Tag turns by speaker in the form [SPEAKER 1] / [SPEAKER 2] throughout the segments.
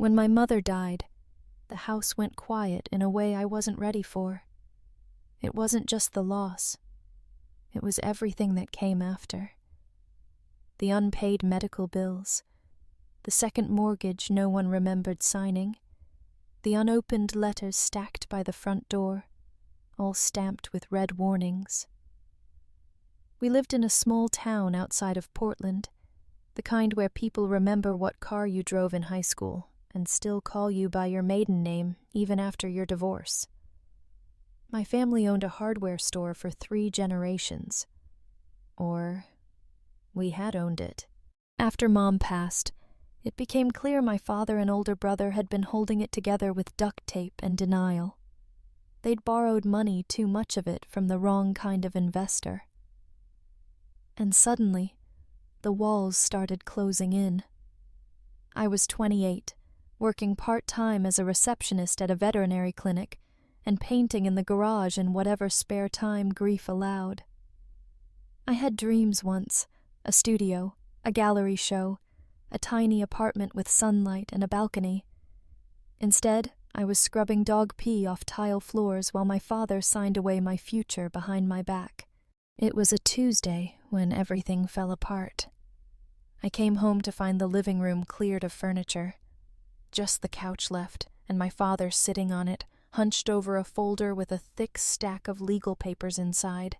[SPEAKER 1] When my mother died, the house went quiet in a way I wasn't ready for. It wasn't just the loss. It was everything that came after. The unpaid medical bills, the second mortgage no one remembered signing, the unopened letters stacked by the front door, all stamped with red warnings. We lived in a small town outside of Portland, the kind where people remember what car you drove in high school and still call you by your maiden name even after your divorce. My family owned a hardware store for 3 generations. Or, we had owned it. After Mom passed, it became clear my father and older brother had been holding it together with duct tape and denial. They'd borrowed money, too much of it, from the wrong kind of investor. And suddenly, the walls started closing in. I was 28, working part-time as a receptionist at a veterinary clinic, and painting in the garage in whatever spare time grief allowed. I had dreams once, a studio, a gallery show, a tiny apartment with sunlight and a balcony. Instead, I was scrubbing dog pee off tile floors while my father signed away my future behind my back. It was a Tuesday when everything fell apart. I came home to find the living room cleared of furniture. Just the couch left, and my father sitting on it, hunched over a folder with a thick stack of legal papers inside.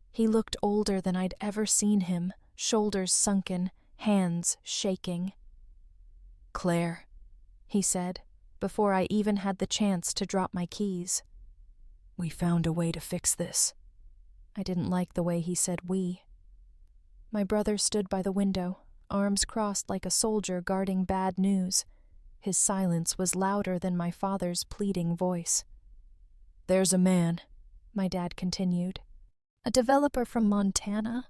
[SPEAKER 1] He looked older than I'd ever seen him, shoulders sunken, hands shaking. "Claire," he said, before I even had the chance to drop my keys. "We found a way to fix this." I didn't like the way he said we. My brother stood by the window, arms crossed like a soldier guarding bad news. His silence was louder than my father's pleading voice. "There's a man," my dad continued. "A developer from Montana.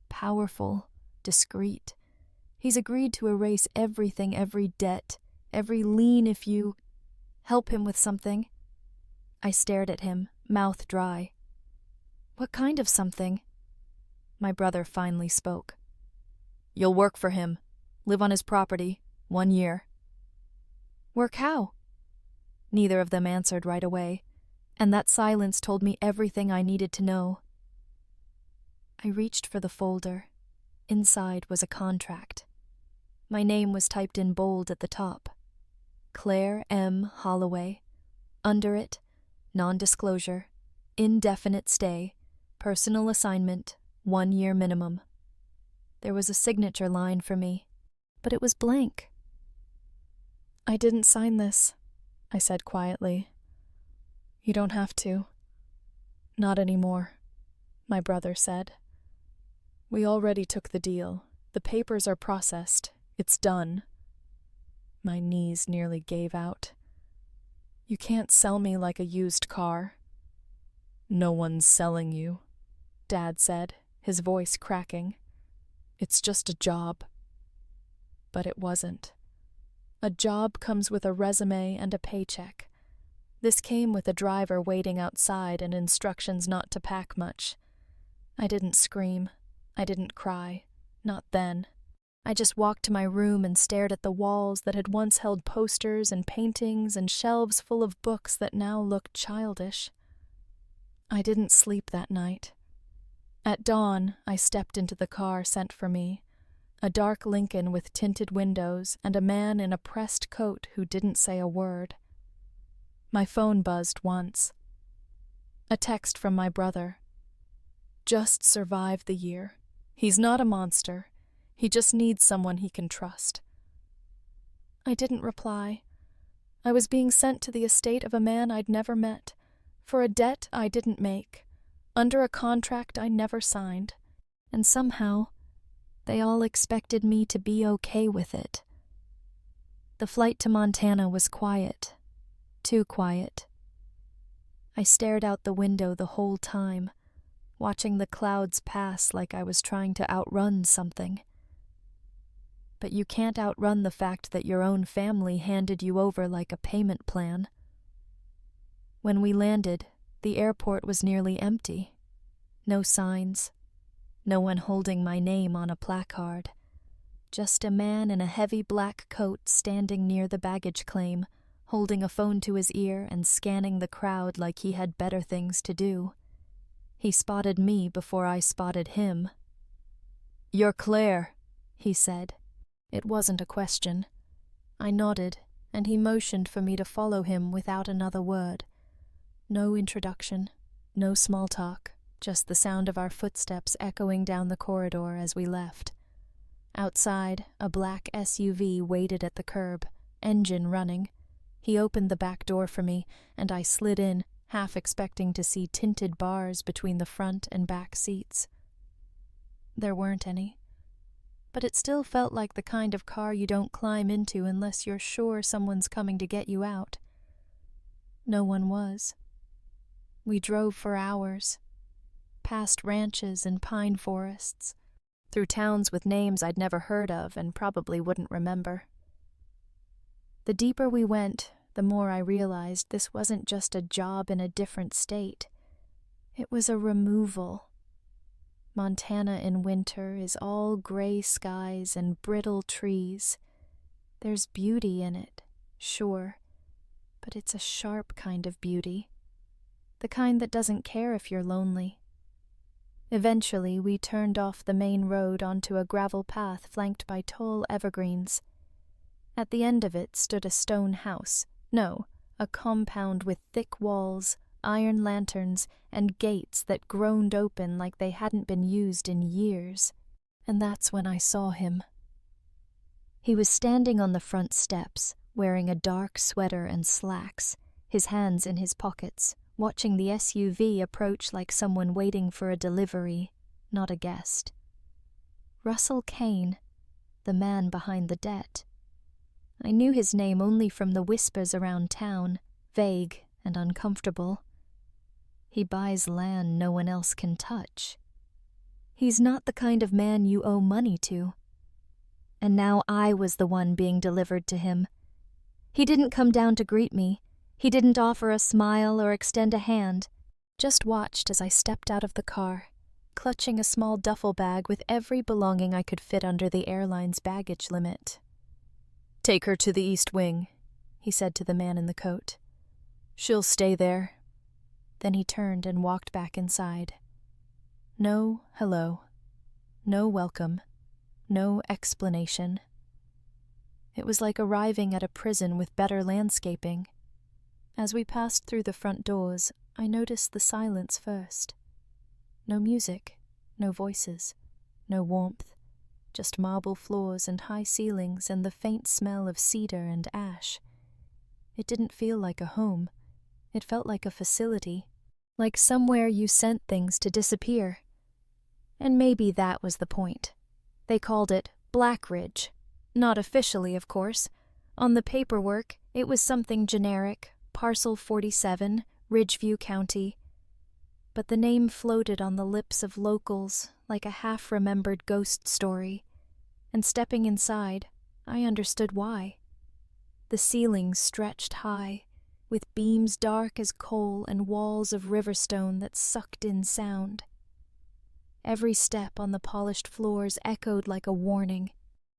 [SPEAKER 1] Powerful, discreet. He's agreed to erase everything, every debt, every lien if you help him with something." I stared at him, mouth dry. "What kind of something?" My brother finally spoke. "You'll work for him, live on his property, 1 year. "Work how?" Neither of them answered right away, and that silence told me everything I needed to know. I reached for the folder. Inside was a contract. My name was typed in bold at the top. Claire M. Holloway. Under it, non-disclosure, indefinite stay, personal assignment, 1 year minimum. There was a signature line for me, but it was blank. "I didn't sign this," I said quietly. "You don't have to." "Not anymore," my brother said. "We already took the deal. The papers are processed. It's done." My knees nearly gave out. "You can't sell me like a used car." "No one's selling you," Dad said, his voice cracking. "It's just a job." But it wasn't. A job comes with a resume and a paycheck. This came with a driver waiting outside and instructions not to pack much. I didn't scream. I didn't cry. Not then. I just walked to my room and stared at the walls that had once held posters and paintings and shelves full of books that now looked childish. I didn't sleep that night. At dawn, I stepped into the car sent for me. A dark Lincoln with tinted windows and a man in a pressed coat who didn't say a word. My phone buzzed once. A text from my brother. "Just survived the year. He's not a monster. He just needs someone he can trust." I didn't reply. I was being sent to the estate of a man I'd never met, for a debt I didn't make, under a contract I never signed, and somehow they all expected me to be okay with it. The flight to Montana was quiet, too quiet. I stared out the window the whole time, watching the clouds pass like I was trying to outrun something. But you can't outrun the fact that your own family handed you over like a payment plan. When we landed, the airport was nearly empty. No signs. No one holding my name on a placard. just a man in a heavy black coat standing near the baggage claim, holding a phone to his ear and scanning the crowd like he had better things to do. He spotted me before I spotted him. "You're Claire," he said. It wasn't a question. I nodded, and he motioned for me to follow him without another word. No introduction, no small talk, just the sound of our footsteps echoing down the corridor as we left. Outside, a black SUV waited at the curb, engine running. He opened the back door for me, and I slid in, half expecting to see tinted bars between the front and back seats. There weren't any. But it still felt like the kind of car you don't climb into unless you're sure someone's coming to get you out. No one was. We drove for hours, past ranches and pine forests, through towns with names I'd never heard of and probably wouldn't remember. The deeper we went, the more I realized this wasn't just a job in a different state. It was a removal. Montana in winter is all gray skies and brittle trees. There's beauty in it, sure, but it's a sharp kind of beauty. The kind that doesn't care if you're lonely. Eventually, we turned off the main road onto a gravel path flanked by tall evergreens. At the end of it stood a stone house, no, a compound with thick walls, iron lanterns, and gates that groaned open like they hadn't been used in years. And that's when I saw him. He was standing on the front steps, wearing a dark sweater and slacks, his hands in his pockets, watching the SUV approach like someone waiting for a delivery, not a guest. Russell Kane, the man behind the debt. I knew his name only from the whispers around town, vague and uncomfortable. He buys land no one else can touch. He's not the kind of man you owe money to. And now I was the one being delivered to him. He didn't come down to greet me. He didn't offer a smile or extend a hand, just watched as I stepped out of the car, clutching a small duffel bag with every belonging I could fit under the airline's baggage limit. "Take her to the East Wing," he said to the man in the coat. "She'll stay there." Then he turned and walked back inside. No hello. No welcome. No explanation. It was like arriving at a prison with better landscaping. As we passed through the front doors, I noticed the silence first. No music, no voices, no warmth, just marble floors and high ceilings and the faint smell of cedar and ash. It didn't feel like a home. It felt like a facility, like somewhere you sent things to disappear. And maybe that was the point. They called it Black Ridge. Not officially, of course. On the paperwork, it was something generic, Parcel 47, Ridgeview County. But the name floated on the lips of locals like a half-remembered ghost story. And stepping inside, I understood why. The ceilings stretched high, with beams dark as coal and walls of riverstone that sucked in sound. Every step on the polished floors echoed like a warning.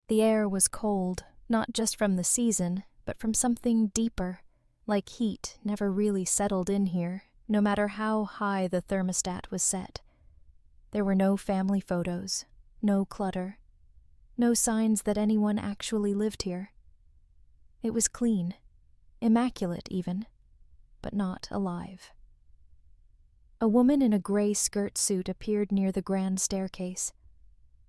[SPEAKER 1] The air was cold, not just from the season, but from something deeper, like heat never really settled in here, no matter how high the thermostat was set. There were no family photos, no clutter, no signs that anyone actually lived here. It was clean, immaculate even, but not alive. A woman in a gray skirt suit appeared near the grand staircase.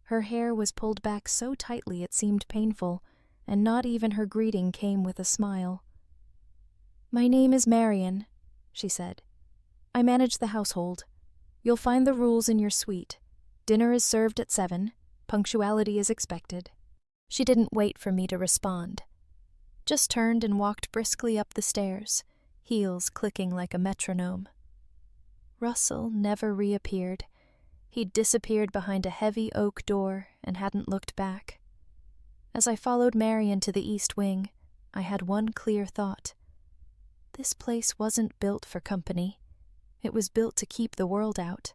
[SPEAKER 1] Her hair was pulled back so tightly it seemed painful, and not even her greeting came with a smile. "My name is Marion," she said. "I manage the household. You'll find the rules in your suite. Dinner is served at 7. Punctuality is expected." She didn't wait for me to respond. Just turned and walked briskly up the stairs, heels clicking like a metronome. Russell never reappeared. He'd disappeared behind a heavy oak door and hadn't looked back. As I followed Marion to the East Wing, I had one clear thought. This place wasn't built for company. It was built to keep the world out.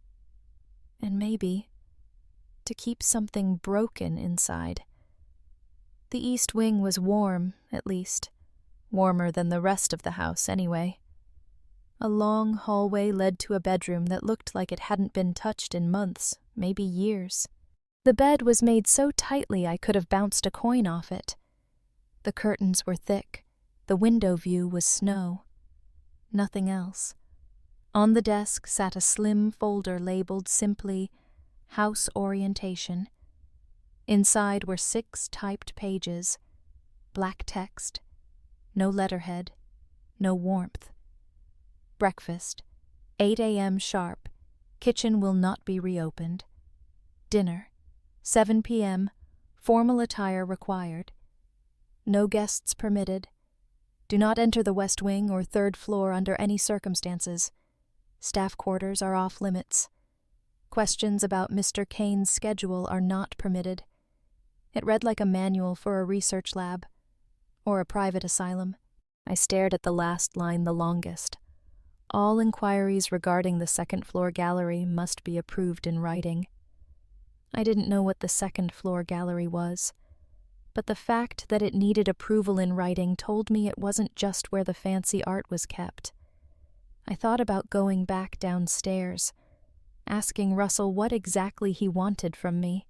[SPEAKER 1] And maybe to keep something broken inside, The east wing was warm, at least. Warmer than the rest of the house, anyway. A long hallway led to a bedroom that looked like it hadn't been touched in months, maybe years. The bed was made so tightly I could have bounced a coin off it. The curtains were thick. The window view was snow. Nothing else. On the desk sat a slim folder labeled simply House Orientation. Inside were 6 typed pages, black text, no letterhead, no warmth. Breakfast, 8 a.m. sharp, kitchen will not be reopened. Dinner, 7 p.m., formal attire required. No guests permitted. Do not enter the west wing or 3rd floor under any circumstances. Staff quarters are off limits. Questions about Mr. Kane's schedule are not permitted. It read like a manual for a research lab or a private asylum. I stared at the last line the longest. All inquiries regarding the 2nd floor gallery must be approved in writing. I didn't know what the 2nd floor gallery was, but the fact that it needed approval in writing told me it wasn't just where the fancy art was kept. I thought about going back downstairs, asking Russell what exactly he wanted from me,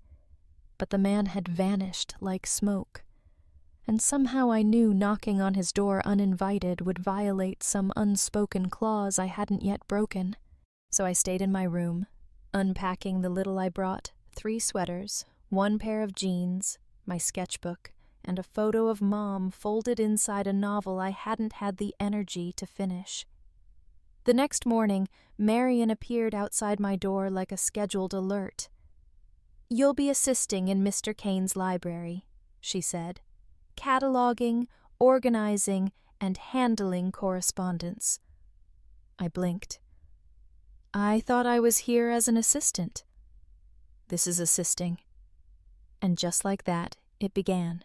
[SPEAKER 1] but the man had vanished like smoke, and somehow I knew knocking on his door uninvited would violate some unspoken clause I hadn't yet broken. So I stayed in my room, unpacking the little I brought, 3 sweaters, 1 pair of jeans, my sketchbook, and a photo of Mom folded inside a novel I hadn't had the energy to finish. The next morning, Marion appeared outside my door like a scheduled alert. "You'll be assisting in Mr. Kane's library," she said. "Cataloging, organizing, and handling correspondence." I blinked. "I thought I was here as an assistant." "This is assisting." And just like that, it began.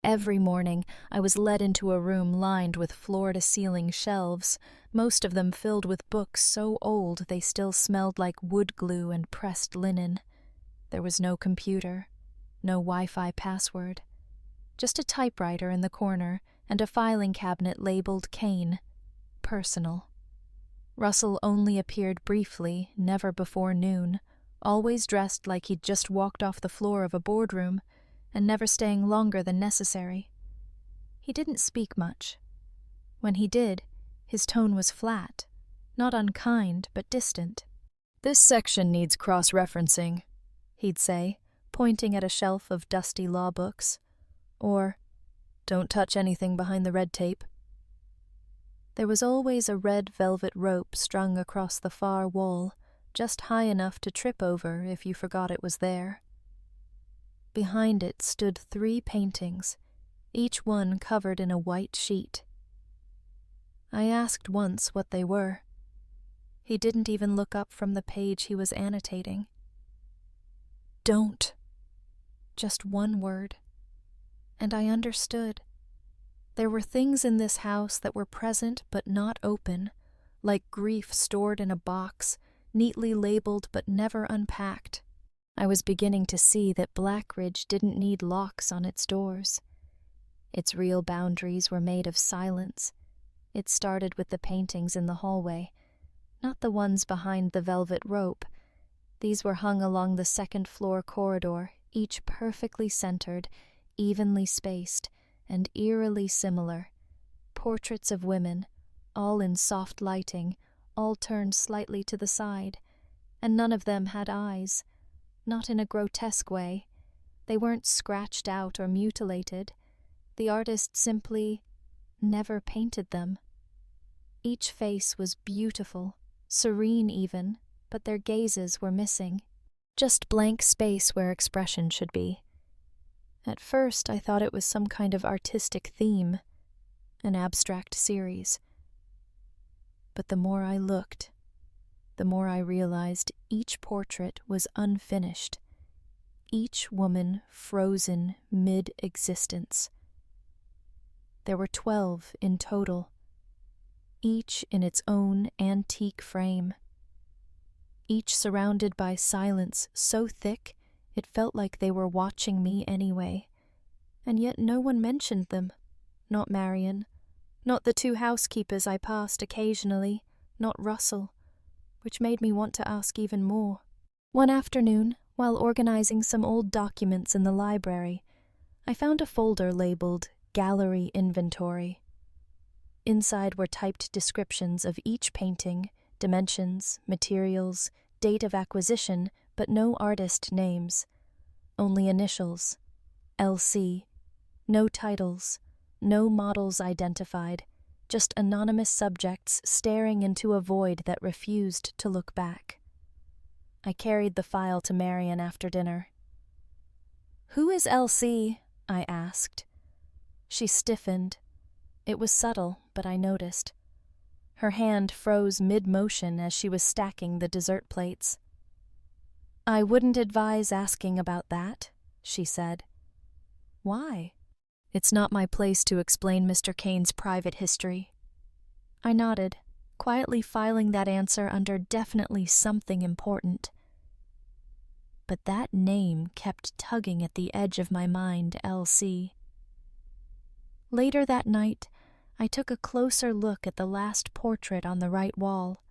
[SPEAKER 1] Every morning, I was led into a room lined with floor-to-ceiling shelves, most of them filled with books so old they still smelled like wood glue and pressed linen. There was no computer, no Wi-Fi password, just a typewriter in the corner and a filing cabinet labeled Kane, personal. Russell only appeared briefly, never before noon, always dressed like he'd just walked off the floor of a boardroom, and never staying longer than necessary. He didn't speak much. When he did, his tone was flat, not unkind, but distant. "This section needs cross-referencing," he'd say, pointing at a shelf of dusty law books. Or, "Don't touch anything behind the red tape." There was always a red velvet rope strung across the far wall, just high enough to trip over if you forgot it was there. Behind it stood 3 paintings, each one covered in a white sheet. I asked once what they were. He didn't even look up from the page he was annotating. "Don't." Just one word. And I understood. There were things in this house that were present but not open, like grief stored in a box, neatly labeled but never unpacked. I was beginning to see that Blackridge didn't need locks on its doors. Its real boundaries were made of silence. It started with the paintings in the hallway, not the ones behind the velvet rope. These were hung along the 2nd floor corridor, each perfectly centered, evenly spaced, and eerily similar. Portraits of women, all in soft lighting, all turned slightly to the side, and none of them had eyes. Not in a grotesque way. They weren't scratched out or mutilated. The artist simply never painted them. Each face was beautiful, serene even, but their gazes were missing. Just blank space where expression should be. At first I thought it was some kind of artistic theme, an abstract series. But the more I looked, the more I realized each portrait was unfinished, each woman frozen mid-existence. There were 12 in total, each in its own antique frame, each surrounded by silence so thick it felt like they were watching me anyway, and yet no one mentioned them. Not Marion, not the 2 housekeepers I passed occasionally, not Russell, which made me want to ask even more. One afternoon, while organizing some old documents in the library, I found a folder labeled Gallery Inventory. Inside were typed descriptions of each painting, dimensions, materials, date of acquisition, but no artist names. Only initials. LC. No titles. No models identified. Just anonymous subjects staring into a void that refused to look back. I carried the file to Marion after dinner. "Who is LC?" I asked. She stiffened. It was subtle, but I noticed. Her hand froze mid-motion as she was stacking the dessert plates. "I wouldn't advise asking about that," she said. "Why?" "It's not my place to explain Mr. Kane's private history." I nodded, quietly filing that answer under definitely something important. But that name kept tugging at the edge of my mind, LC. Later that night, I took a closer look at the last portrait on the right wall.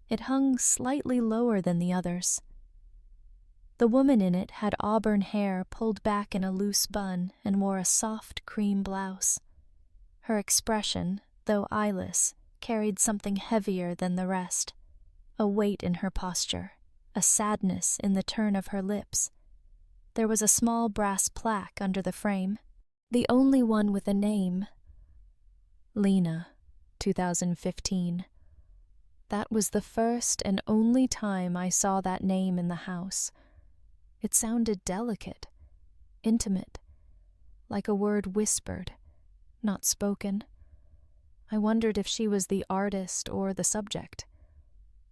[SPEAKER 1] It hung slightly lower than the others. The woman in it had auburn hair pulled back in a loose bun and wore a soft cream blouse. Her expression, though eyeless, carried something heavier than the rest, a weight in her posture, a sadness in the turn of her lips. There was a small brass plaque under the frame, the only one with a name. Lena, 2015. That was the first and only time I saw that name in the house. It sounded delicate, intimate, like a word whispered, not spoken. I wondered if she was the artist or the subject.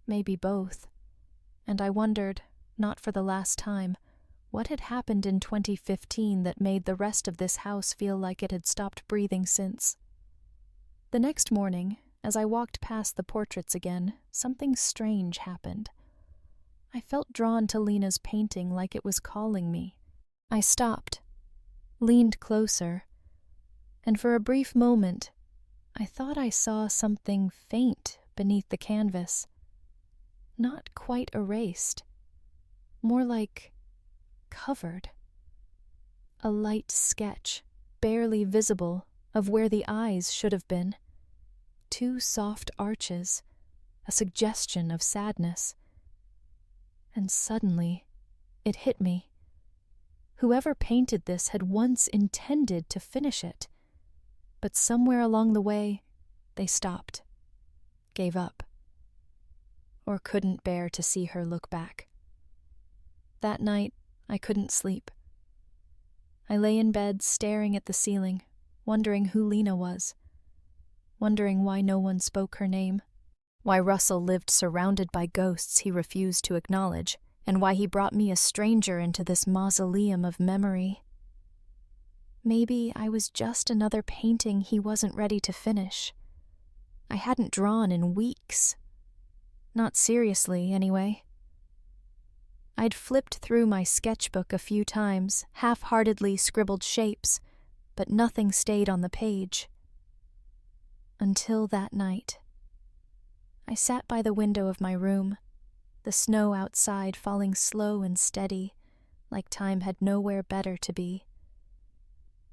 [SPEAKER 1] Maybe both. And I wondered, not for the last time, what had happened in 2015 that made the rest of this house feel like it had stopped breathing since. The next morning, as I walked past the portraits again, something strange happened. I felt drawn to Lena's painting like it was calling me. I stopped, leaned closer, and for a brief moment, I thought I saw something faint beneath the canvas. Not quite erased, more like covered. A light sketch, barely visible, of where the eyes should have been. 2 soft arches, a suggestion of sadness. And suddenly, it hit me. Whoever painted this had once intended to finish it, but somewhere along the way, they stopped, gave up, or couldn't bear to see her look back. That night, I couldn't sleep. I lay in bed staring at the ceiling, wondering who Lena was, wondering why no one spoke her name, why Russell lived surrounded by ghosts he refused to acknowledge, and why he brought me a stranger into this mausoleum of memory. Maybe I was just another painting he wasn't ready to finish. I hadn't drawn in weeks. Not seriously, anyway. I'd flipped through my sketchbook a few times, half-heartedly scribbled shapes, but nothing stayed on the page. Until that night. I sat by the window of my room, the snow outside falling slow and steady, like time had nowhere better to be.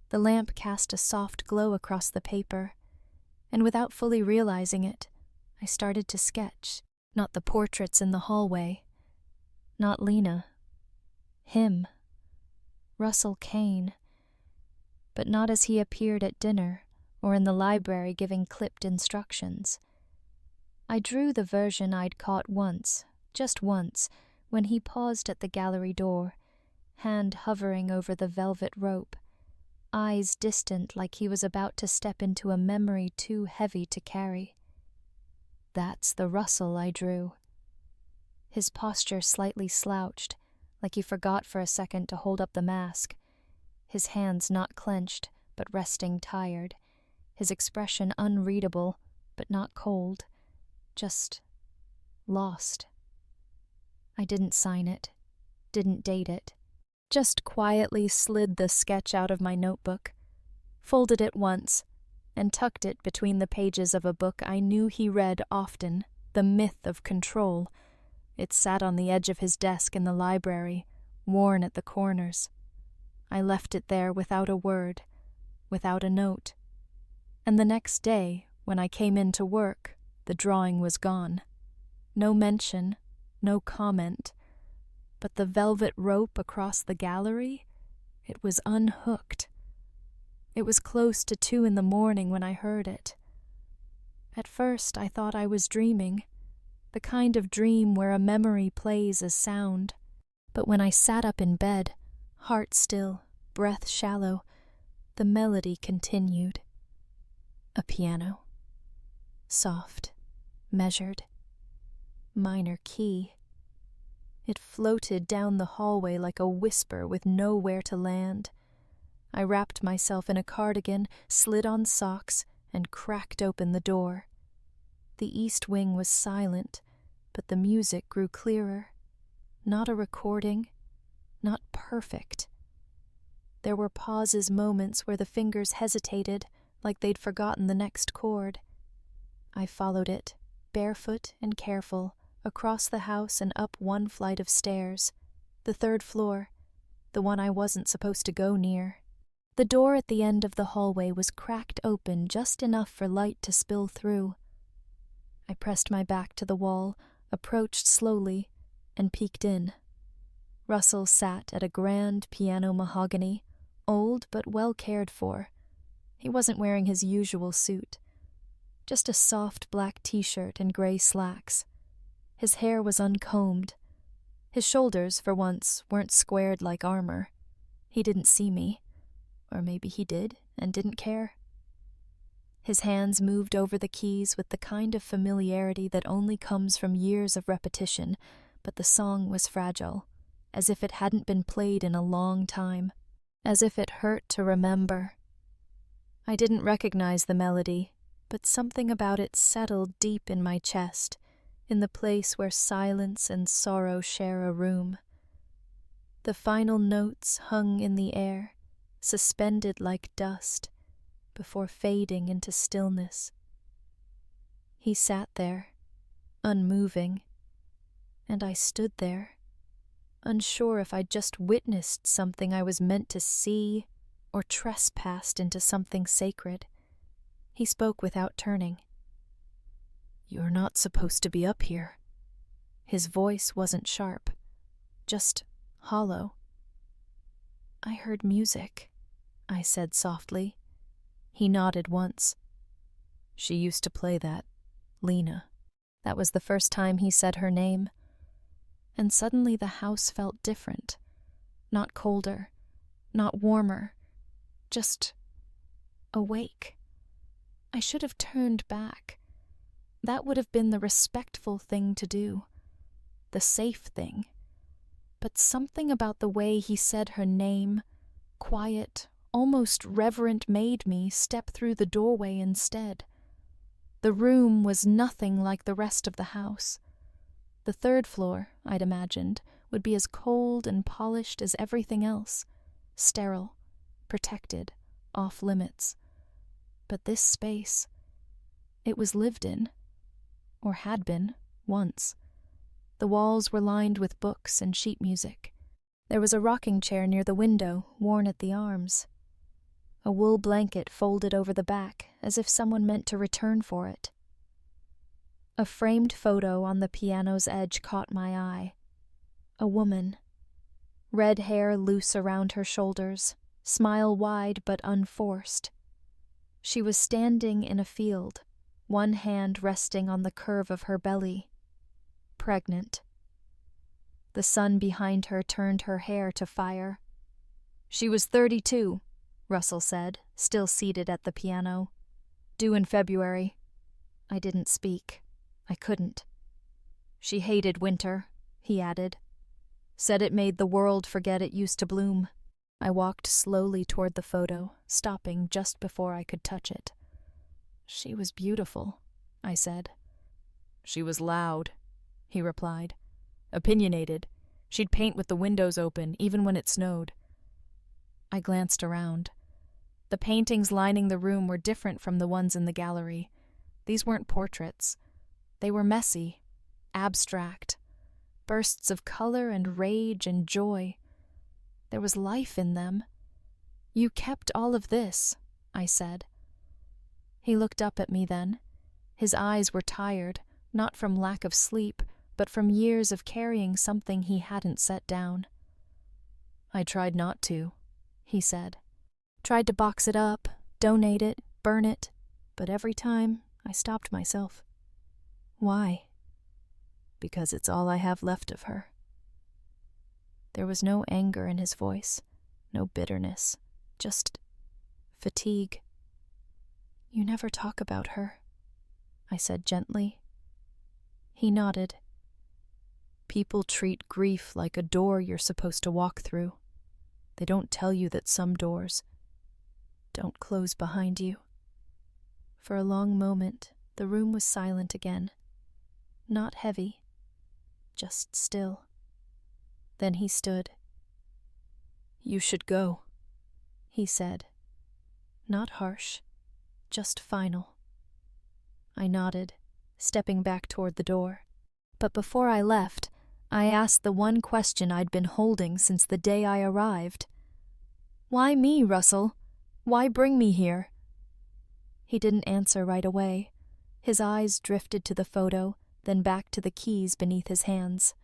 [SPEAKER 1] The lamp cast a soft glow across the paper, and without fully realizing it, I started to sketch, not the portraits in the hallway, not Lena, him, Russell Kane, but not as he appeared at dinner or in the library giving clipped instructions. I drew the version I'd caught once, just once, when he paused at the gallery door, hand hovering over the velvet rope, eyes distant like he was about to step into a memory too heavy to carry. That's the Russell I drew. His posture slightly slouched, like he forgot for a second to hold up the mask, his hands not clenched, but resting tired, his expression unreadable, but not cold, just lost. I didn't sign it, didn't date it, just quietly slid the sketch out of my notebook, folded it once, and tucked it between the pages of a book I knew he read often, The Myth of Control. It sat on the edge of his desk in the library, worn at the corners. I left it there without a word, without a note. And the next day, when I came in to work, the drawing was gone. No mention, no comment. But the velvet rope across the gallery, it was unhooked. It was close to 2 in the morning when I heard it. At first I thought I was dreaming, the kind of dream where a memory plays as sound. But when I sat up in bed, heart still, breath shallow, the melody continued. A piano. Soft, measured, minor key. It floated down the hallway like a whisper with nowhere to land. I wrapped myself in a cardigan, slid on socks, and cracked open the door. The east wing was silent, but the music grew clearer. Not a recording, not perfect. There were pauses, moments where the fingers hesitated, like they'd forgotten the next chord. I followed it, barefoot and careful, across the house and up one flight of stairs, the 3rd floor, the one I wasn't supposed to go near. The door at the end of the hallway was cracked open just enough for light to spill through. I pressed my back to the wall, approached slowly, and peeked in. Russell sat at a grand piano mahogany, old but well cared for. He wasn't wearing his usual suit, just a soft black t-shirt and gray slacks. His hair was uncombed. His shoulders, for once, weren't squared like armor. He didn't see me. Or maybe he did and didn't care. His hands moved over the keys with the kind of familiarity that only comes from years of repetition, but the song was fragile, as if it hadn't been played in a long time, as if it hurt to remember. I didn't recognize the melody, but something about it settled deep in my chest, in the place where silence and sorrow share a room. The final notes hung in the air, suspended like dust, before fading into stillness. He sat there, unmoving, and I stood there, unsure if I'd just witnessed something I was meant to see or trespassed into something sacred. He spoke without turning. "You're not supposed to be up here." His voice wasn't sharp, just hollow. "I heard music," I said softly. He nodded once. "She used to play that, Lena." That was the first time he said her name. And suddenly the house felt different. Not colder, not warmer, just awake. I should have turned back. That would have been the respectful thing to do, the safe thing. But something about the way he said her name, quiet, almost reverent, made me step through the doorway instead. The room was nothing like the rest of the house. The 3rd floor, I'd imagined, would be as cold and polished as everything else, sterile, protected, off limits. But this space, it was lived in, or had been, once. The walls were lined with books and sheet music. There was a rocking chair near the window, worn at the arms. A wool blanket folded over the back, as if someone meant to return for it. A framed photo on the piano's edge caught my eye. A woman. Red hair loose around her shoulders, smile wide but unforced. She was standing in a field, one hand resting on the curve of her belly. Pregnant. The sun behind her turned her hair to fire. "She was 32, Russell said, still seated at the piano. "Due in February." I didn't speak. I couldn't. "She hated winter," he added. "Said it made the world forget it used to bloom." I walked slowly toward the photo, stopping just before I could touch it. "She was beautiful," I said. "She was loud," he replied. "Opinionated. She'd paint with the windows open, even when it snowed. I glanced around. The paintings lining the room were different from the ones in the gallery. These weren't portraits. They were messy, abstract, bursts of color and rage and joy. There was life in them. "You kept all of this," I said. He looked up at me then. His eyes were tired, not from lack of sleep, but from years of carrying something he hadn't set down. "I tried not to," he said. "Tried to box it up, donate it, burn it, but every time I stopped myself." "Why?" "Because it's all I have left of her." There was no anger in his voice, no bitterness, just fatigue. "You never talk about her," I said gently. He nodded. "People treat grief like a door you're supposed to walk through. They don't tell you that some doors don't close behind you." For a long moment, the room was silent again. Not heavy, just still. Then he stood. "You should go," he said. Not harsh, just final. I nodded, stepping back toward the door. But before I left, I asked the one question I'd been holding since the day I arrived. "Why me, Russell? Why bring me here?" He didn't answer right away. His eyes drifted to the photo, then back to the keys beneath his hands.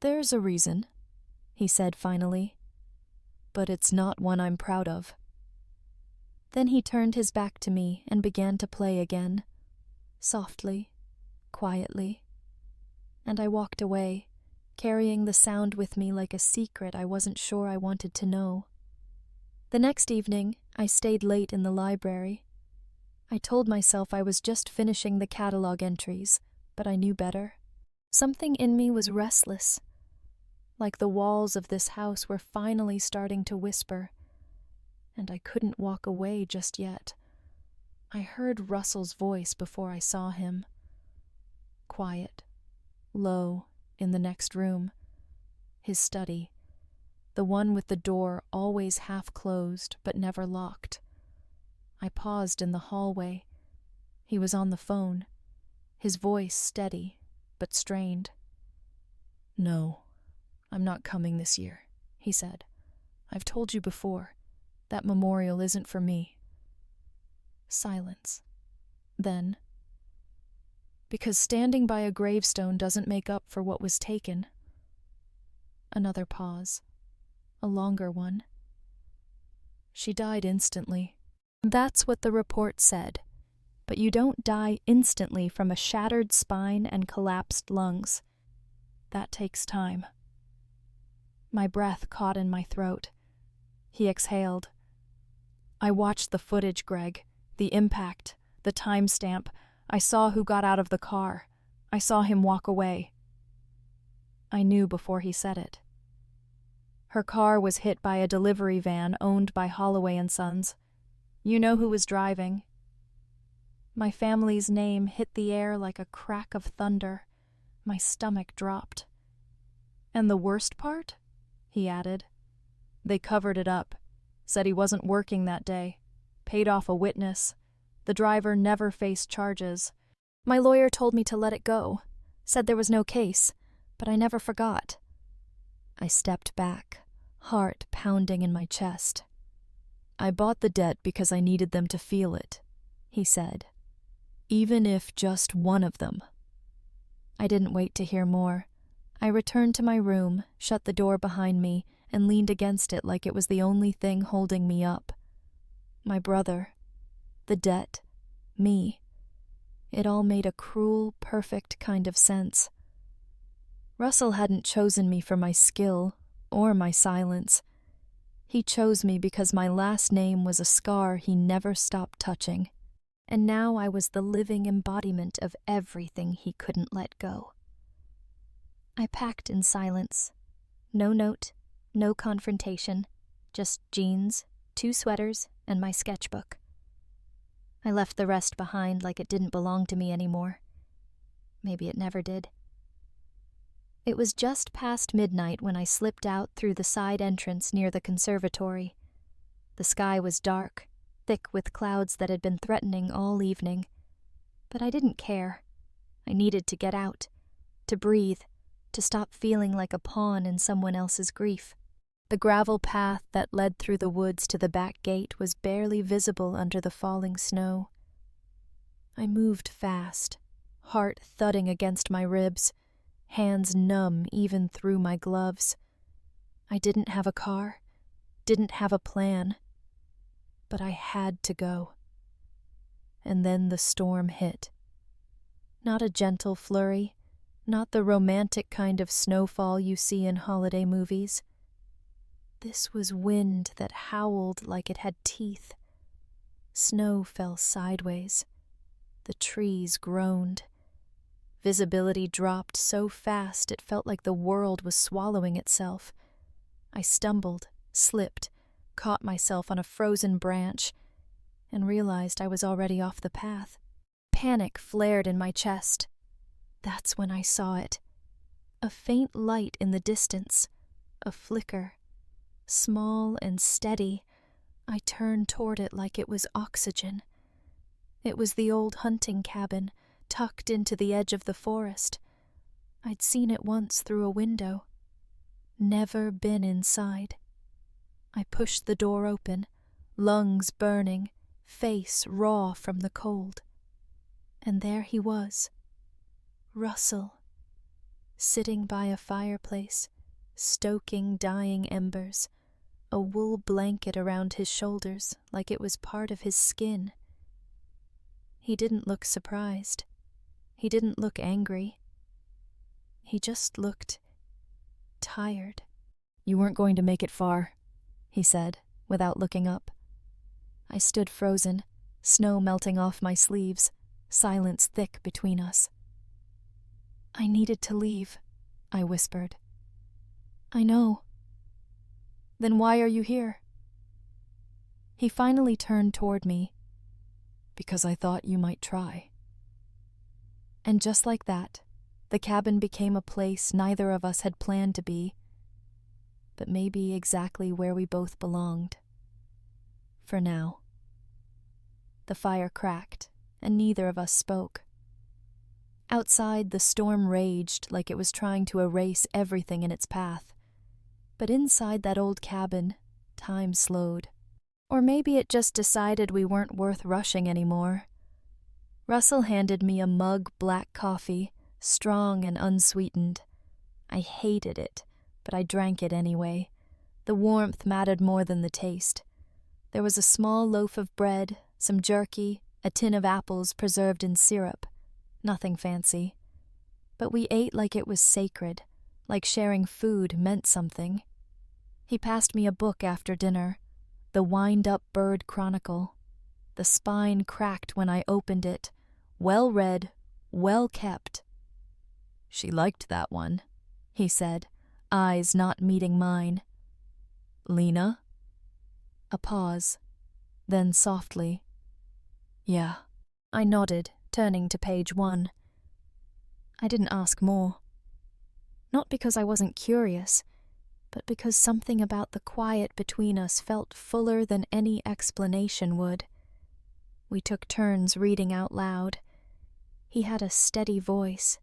[SPEAKER 1] "There's a reason," he said finally. "But it's not one I'm proud of." Then he turned his back to me and began to play again, softly, quietly. And I walked away, carrying the sound with me like a secret I wasn't sure I wanted to know. The next evening, I stayed late in the library. I told myself I was just finishing the catalog entries, but I knew better. Something in me was restless, like the walls of this house were finally starting to whisper, and I couldn't walk away just yet. I heard Russell's voice before I saw him. Quiet, low, in the next room. His study, the one with the door always half closed but never locked. I paused in the hallway. He was on the phone, his voice steady but strained. "No, I'm not coming this year," he said. "I've told you before, that memorial isn't for me." Silence. Then, "Because standing by a gravestone doesn't make up for what was taken." Another pause, a longer one. "She died instantly." "That's what the report said. But you don't die instantly from a shattered spine and collapsed lungs. That takes time." My breath caught in my throat. He exhaled. "I watched the footage, Greg. The impact, the timestamp. I saw who got out of the car. I saw him walk away." I knew before he said it. "Her car was hit by a delivery van owned by Holloway and Sons. You know who was driving." My family's name hit the air like a crack of thunder. My stomach dropped. "And the worst part?" he added. "They covered it up, said he wasn't working that day, paid off a witness. The driver never faced charges. My lawyer told me to let it go, said there was no case, but I never forgot." I stepped back, heart pounding in my chest. "I bought the debt because I needed them to feel it," he said. "Even if just one of them." I didn't wait to hear more. I returned to my room, shut the door behind me, and leaned against it like it was the only thing holding me up. My brother, the debt, me. It all made a cruel, perfect kind of sense. Russell hadn't chosen me for my skill or my silence. He chose me because my last name was a scar he never stopped touching. And now I was the living embodiment of everything he couldn't let go. I packed in silence. No note, no confrontation, just jeans, 2 sweaters, and my sketchbook. I left the rest behind like it didn't belong to me anymore. Maybe it never did. It was just past midnight when I slipped out through the side entrance near the conservatory. The sky was dark, thick with clouds that had been threatening all evening. But I didn't care. I needed to get out, to breathe, to stop feeling like a pawn in someone else's grief. The gravel path that led through the woods to the back gate was barely visible under the falling snow. I moved fast, heart thudding against my ribs, hands numb even through my gloves. I didn't have a car, didn't have a plan, but I had to go. And then the storm hit. Not a gentle flurry, not the romantic kind of snowfall you see in holiday movies. This was wind that howled like it had teeth. Snow fell sideways. The trees groaned. Visibility dropped so fast it felt like the world was swallowing itself. I stumbled, slipped, caught myself on a frozen branch, and realized I was already off the path. Panic flared in my chest. That's when I saw it. A faint light in the distance, a flicker. Small and steady, I turned toward it like it was oxygen. It was the old hunting cabin, tucked into the edge of the forest. I'd seen it once through a window. Never been inside. I pushed the door open, lungs burning, face raw from the cold. And there he was, Russell, sitting by a fireplace, stoking dying embers, a wool blanket around his shoulders like it was part of his skin. He didn't look surprised. He didn't look angry. He just looked tired. "You weren't going to make it far," he said, without looking up. I stood frozen, snow melting off my sleeves, silence thick between us. "I needed to leave," I whispered. "I know." "Then why are you here?" He finally turned toward me. "Because I thought you might try." And just like that, the cabin became a place neither of us had planned to be, but maybe exactly where we both belonged. For now. The fire cracked, and neither of us spoke. Outside, the storm raged like it was trying to erase everything in its path. But inside that old cabin, time slowed. Or maybe it just decided we weren't worth rushing anymore. Russell handed me a mug black coffee, strong and unsweetened. I hated it, but I drank it anyway. The warmth mattered more than the taste. There was a small loaf of bread, some jerky, a tin of apples preserved in syrup. Nothing fancy. But we ate like it was sacred, like sharing food meant something. He passed me a book after dinner, The Wind-Up Bird Chronicle. The spine cracked when I opened it. Well read, well kept. "She liked that one," he said, eyes not meeting mine. "Lena?" A pause, then softly, "Yeah." I nodded, turning to page 1. I didn't ask more. Not because I wasn't curious, but because something about the quiet between us felt fuller than any explanation would. We took turns reading out loud. He had a steady voice,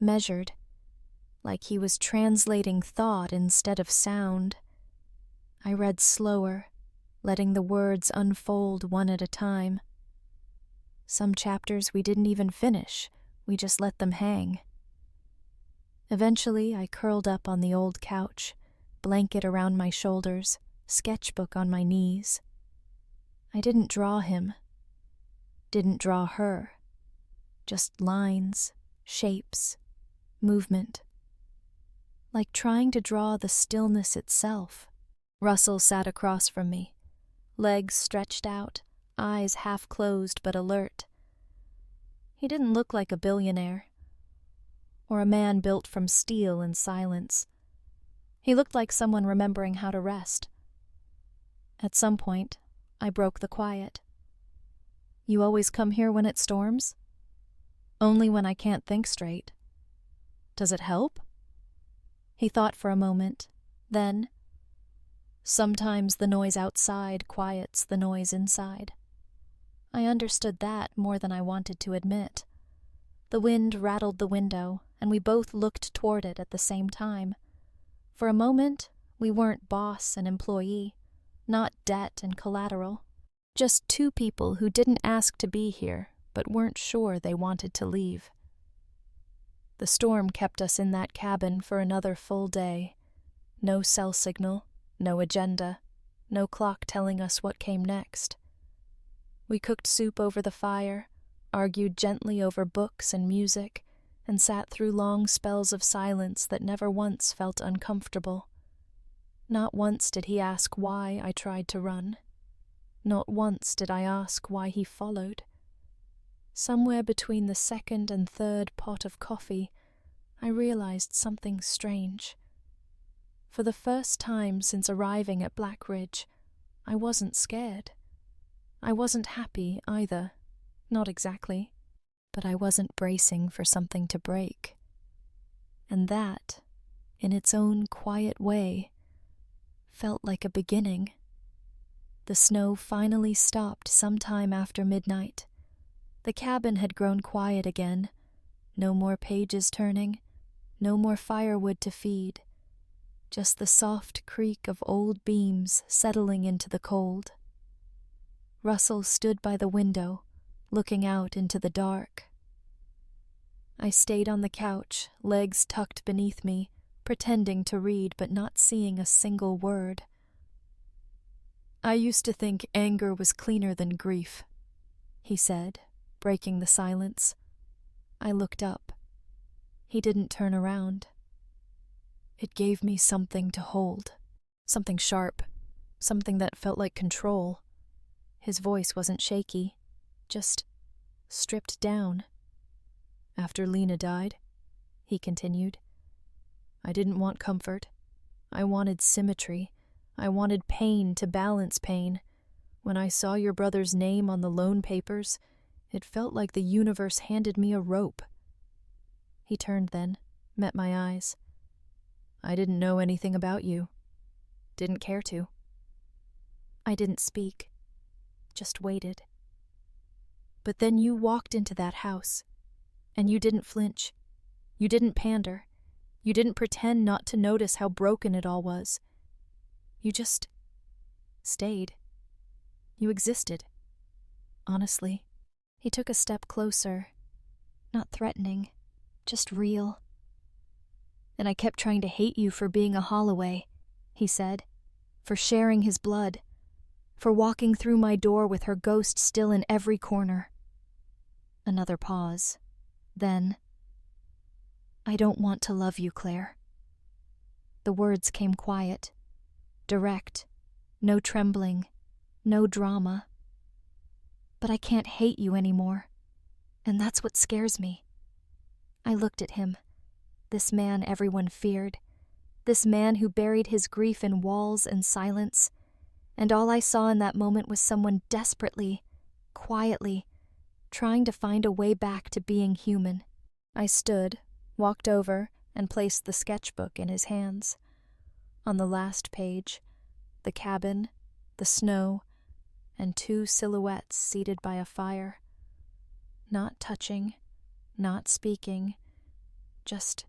[SPEAKER 1] measured, like he was translating thought instead of sound. I read slower, letting the words unfold one at a time. Some chapters we didn't even finish, we just let them hang. Eventually, I curled up on the old couch, blanket around my shoulders, sketchbook on my knees. I didn't draw him. Didn't draw her. Just lines, shapes, movement. Like trying to draw the stillness itself. Russell sat across from me, legs stretched out, eyes half closed but alert. He didn't look like a billionaire, or a man built from steel and silence. He looked like someone remembering how to rest. At some point, I broke the quiet. "You always come here when it storms?" "Only when I can't think straight." "Does it help?" He thought for a moment. Then, sometimes the noise outside quiets the noise inside. I understood that more than I wanted to admit. The wind rattled the window, and we both looked toward it at the same time. For a moment, we weren't boss and employee, not debt and collateral. Just two people who didn't ask to be here, but weren't sure they wanted to leave. The storm kept us in that cabin for another full day. No cell signal, no agenda, no clock telling us what came next. We cooked soup over the fire, argued gently over books and music, and sat through long spells of silence that never once felt uncomfortable. Not once did he ask why I tried to run. Not once did I ask why he followed. Somewhere between the second and third pot of coffee, I realized something strange. For the first time since arriving at Black Ridge, I wasn't scared. I wasn't happy either, not exactly, but I wasn't bracing for something to break. And that, in its own quiet way, felt like a beginning. The snow finally stopped sometime after midnight. The cabin had grown quiet again. No more pages turning, no more firewood to feed. Just the soft creak of old beams settling into the cold. Russell stood by the window, looking out into the dark. I stayed on the couch, legs tucked beneath me, pretending to read but not seeing a single word. "I used to think anger was cleaner than grief," he said, breaking the silence. I looked up. He didn't turn around. "It gave me something to hold, something sharp, something that felt like control." His voice wasn't shaky, just stripped down. "After Lena died," he continued, "I didn't want comfort. I wanted symmetry. I wanted pain to balance pain. When I saw your brother's name on the loan papers, it felt like the universe handed me a rope." He turned then, met my eyes. "I didn't know anything about you. Didn't care to." I didn't speak, just waited. "But then you walked into that house, and you didn't flinch. You didn't pander. You didn't pretend not to notice how broken it all was. You just stayed. You existed. Honestly." He took a step closer, not threatening, just real. "And I kept trying to hate you for being a Holloway," he said, "for sharing his blood, for walking through my door with her ghost still in every corner." Another pause. Then, "I don't want to love you, Claire." The words came quiet, direct, no trembling, no drama. "But I can't hate you anymore, and that's what scares me." I looked at him, this man everyone feared, this man who buried his grief in walls and silence, and all I saw in that moment was someone desperately, quietly, trying to find a way back to being human. I stood, walked over, and placed the sketchbook in his hands. On the last page, the cabin, the snow, and two silhouettes seated by a fire. Not touching, not speaking, just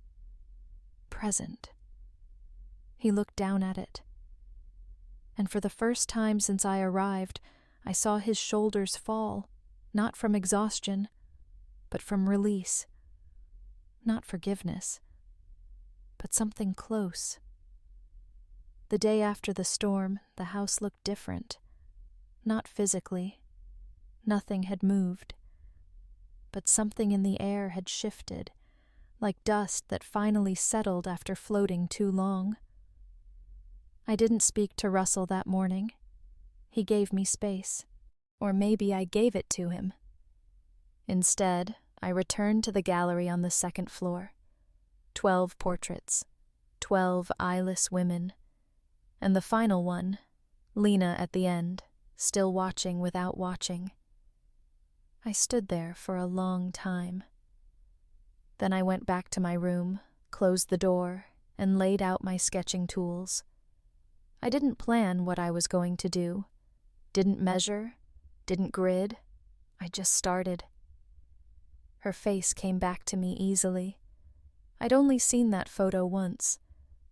[SPEAKER 1] present. He looked down at it. And for the first time since I arrived, I saw his shoulders fall, not from exhaustion, but from release. Not forgiveness, but something close. The day after the storm, the house looked different. Not physically. Nothing had moved. But something in the air had shifted, like dust that finally settled after floating too long. I didn't speak to Russell that morning. He gave me space. Or maybe I gave it to him. Instead, I returned to the gallery on the second floor. 12 portraits, 12 eyeless women, and the final one, Lena at the end, still watching without watching. I stood there for a long time. Then I went back to my room, closed the door, and laid out my sketching tools. I didn't plan what I was going to do, didn't measure, didn't grid. I just started. Her face came back to me easily. I'd only seen that photo once,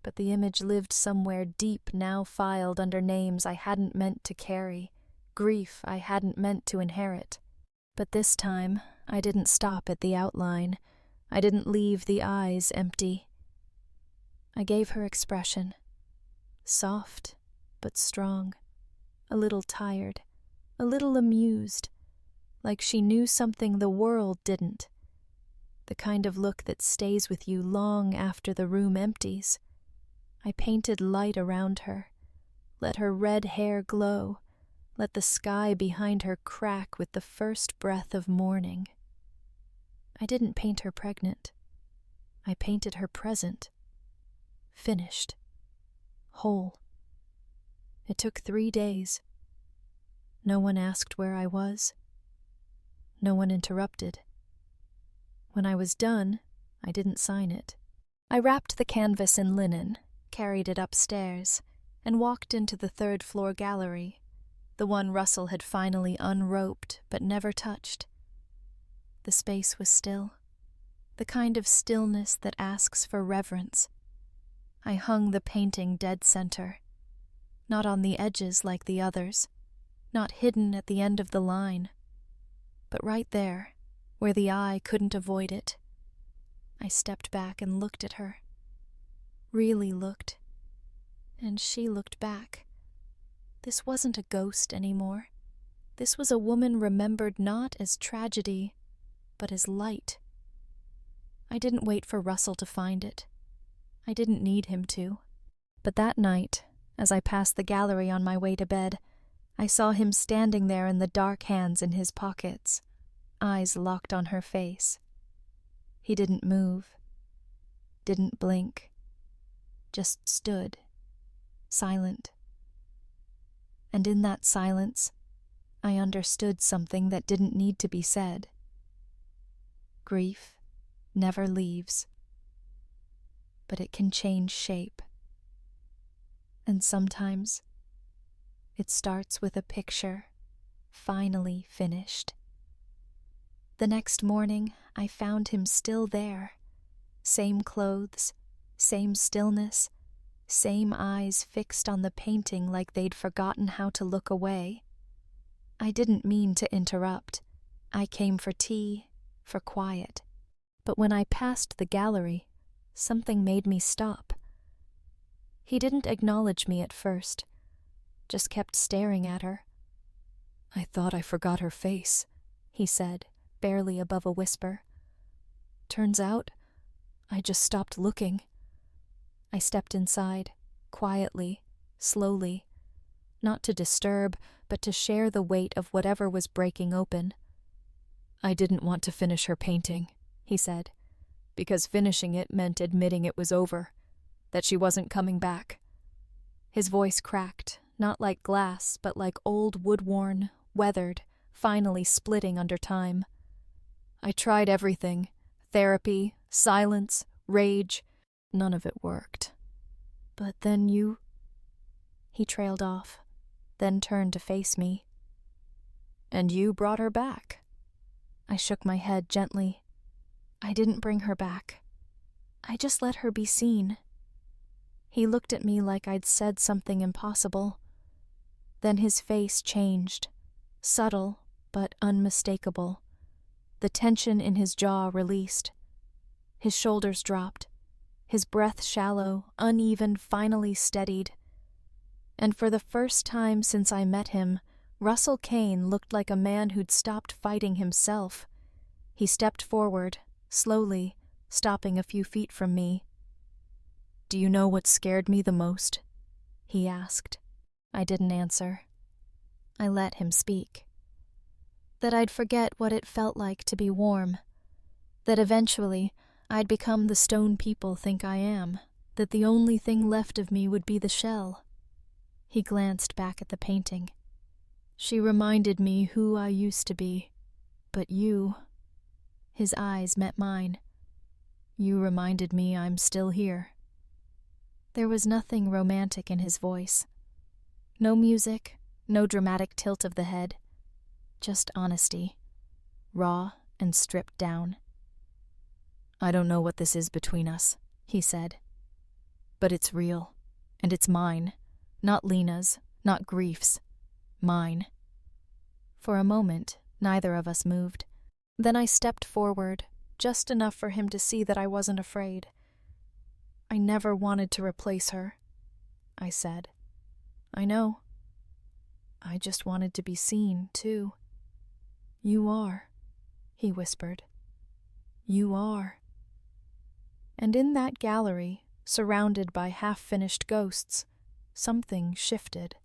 [SPEAKER 1] but the image lived somewhere deep, now filed under names I hadn't meant to carry, grief I hadn't meant to inherit. But this time, I didn't stop at the outline. I didn't leave the eyes empty. I gave her expression. Soft, but strong. A little tired. A little amused. Like she knew something the world didn't. The kind of look that stays with you long after the room empties. I painted light around her. Let her red hair glow. Let the sky behind her crack with the first breath of morning. I didn't paint her pregnant. I painted her present. Finished. Whole. It took 3 days. No one asked where I was. No one interrupted. When I was done, I didn't sign it. I wrapped the canvas in linen, carried it upstairs, and walked into the 3rd-floor gallery, the one Russell had finally unroped but never touched. The space was still, the kind of stillness that asks for reverence. I hung the painting dead center, not on the edges like the others, not hidden at the end of the line, but right there, where the eye couldn't avoid it. I stepped back and looked at her. Really looked. And she looked back. This wasn't a ghost anymore. This was a woman remembered not as tragedy, but as light. I didn't wait for Russell to find it. I didn't need him to. But that night, as I passed the gallery on my way to bed, I saw him standing there in the dark hands in his pockets, eyes locked on her face. He didn't move, didn't blink, just stood, silent. And in that silence, I understood something that didn't need to be said. Grief never leaves, but it can change shape. And sometimes, it starts with a picture, finally finished. The next morning, I found him still there. Same clothes, same stillness, same eyes fixed on the painting like they'd forgotten how to look away. I didn't mean to interrupt. I came for tea, for quiet. But when I passed the gallery, something made me stop. He didn't acknowledge me at first, just kept staring at her. "I thought I forgot her face," he said, barely above a whisper. "Turns out, I just stopped looking." I stepped inside, quietly, slowly, not to disturb, but to share the weight of whatever was breaking open. "I didn't want to finish her painting," he said, "because finishing it meant admitting it was over, that she wasn't coming back." His voice cracked, not like glass, but like old wood-worn, weathered, finally splitting under time. "I tried everything, therapy, silence, rage. None of it worked. But then you—" He trailed off, then turned to face me. "And you brought her back." I shook my head gently. "I didn't bring her back. I just let her be seen." He looked at me like I'd said something impossible. Then his face changed, subtle but unmistakable. The tension in his jaw released. His shoulders dropped. His breath shallow, uneven, finally steadied. And for the first time since I met him, Russell Kane looked like a man who'd stopped fighting himself. He stepped forward, slowly, stopping a few feet from me. "Do you know what scared me the most?" he asked. I didn't answer. I let him speak. That I'd forget what it felt like to be warm. That eventually, I'd become the stone people think I am. That the only thing left of me would be the shell. He glanced back at the painting. "She reminded me who I used to be. But you—" His eyes met mine. "You reminded me I'm still here." There was nothing romantic in his voice. No music, no dramatic tilt of the head. Just honesty, raw and stripped down. "I don't know what this is between us," he said. "But it's real, and it's mine. Not Lena's, not Grief's. Mine." For a moment, neither of us moved. Then I stepped forward, just enough for him to see that I wasn't afraid. "I never wanted to replace her," I said. "I know. I just wanted to be seen, too." "You are," he whispered. "You are." And in that gallery, surrounded by half-finished ghosts, something shifted.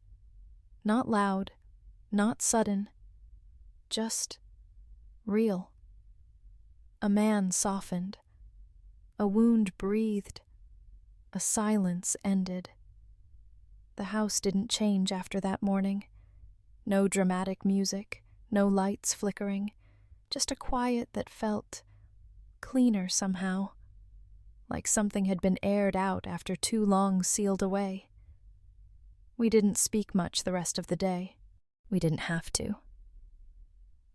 [SPEAKER 1] Not loud, not sudden, just real. A man softened. A wound breathed. A silence ended. The house didn't change after that morning. No dramatic music, no lights flickering, just a quiet that felt cleaner somehow, like something had been aired out after too long sealed away. We didn't speak much the rest of the day. We didn't have to.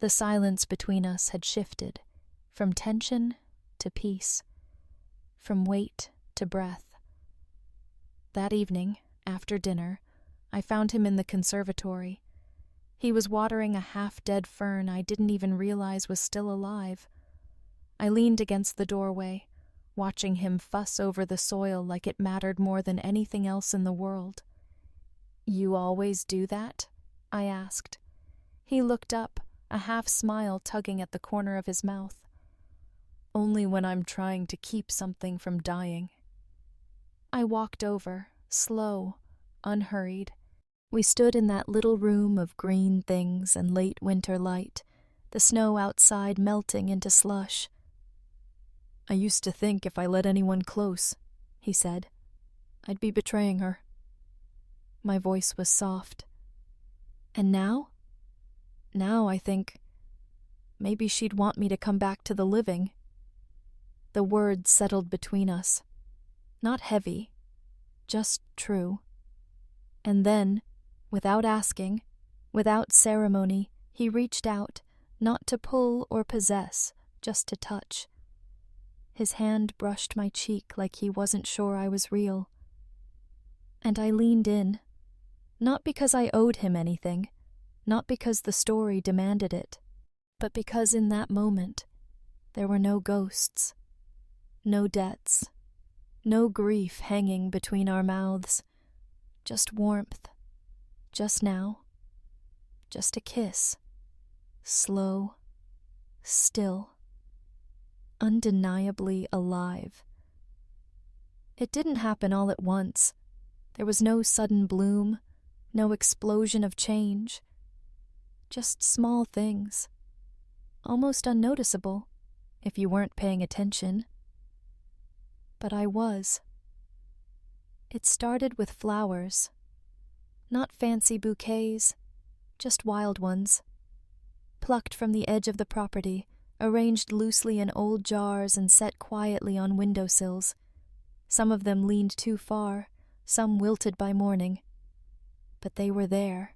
[SPEAKER 1] The silence between us had shifted from tension to peace, from weight to breath. That evening, after dinner, I found him in the conservatory. He was watering a half-dead fern I didn't even realize was still alive. I leaned against the doorway, watching him fuss over the soil like it mattered more than anything else in the world. "You always do that?" I asked. He looked up, a half-smile tugging at the corner of his mouth. "Only when I'm trying to keep something from dying." I walked over, slow, unhurried. We stood in that little room of green things and late winter light, the snow outside melting into slush. "I used to think if I let anyone close," he said, "I'd be betraying her." My voice was soft. "And now?" "Now I think maybe she'd want me to come back to the living." The words settled between us. Not heavy, just true. And then, without asking, without ceremony, he reached out, not to pull or possess, just to touch. His hand brushed my cheek like he wasn't sure I was real. And I leaned in, not because I owed him anything, not because the story demanded it, but because in that moment there were no ghosts, no debts, no grief hanging between our mouths, just warmth, just now, just a kiss, slow, still, undeniably alive. It didn't happen all at once. There was no sudden bloom, no explosion of change. Just small things, almost unnoticeable if you weren't paying attention. But I was. It started with flowers. Not fancy bouquets, just wild ones. Plucked from the edge of the property, arranged loosely in old jars and set quietly on windowsills. Some of them leaned too far, some wilted by morning. But they were there.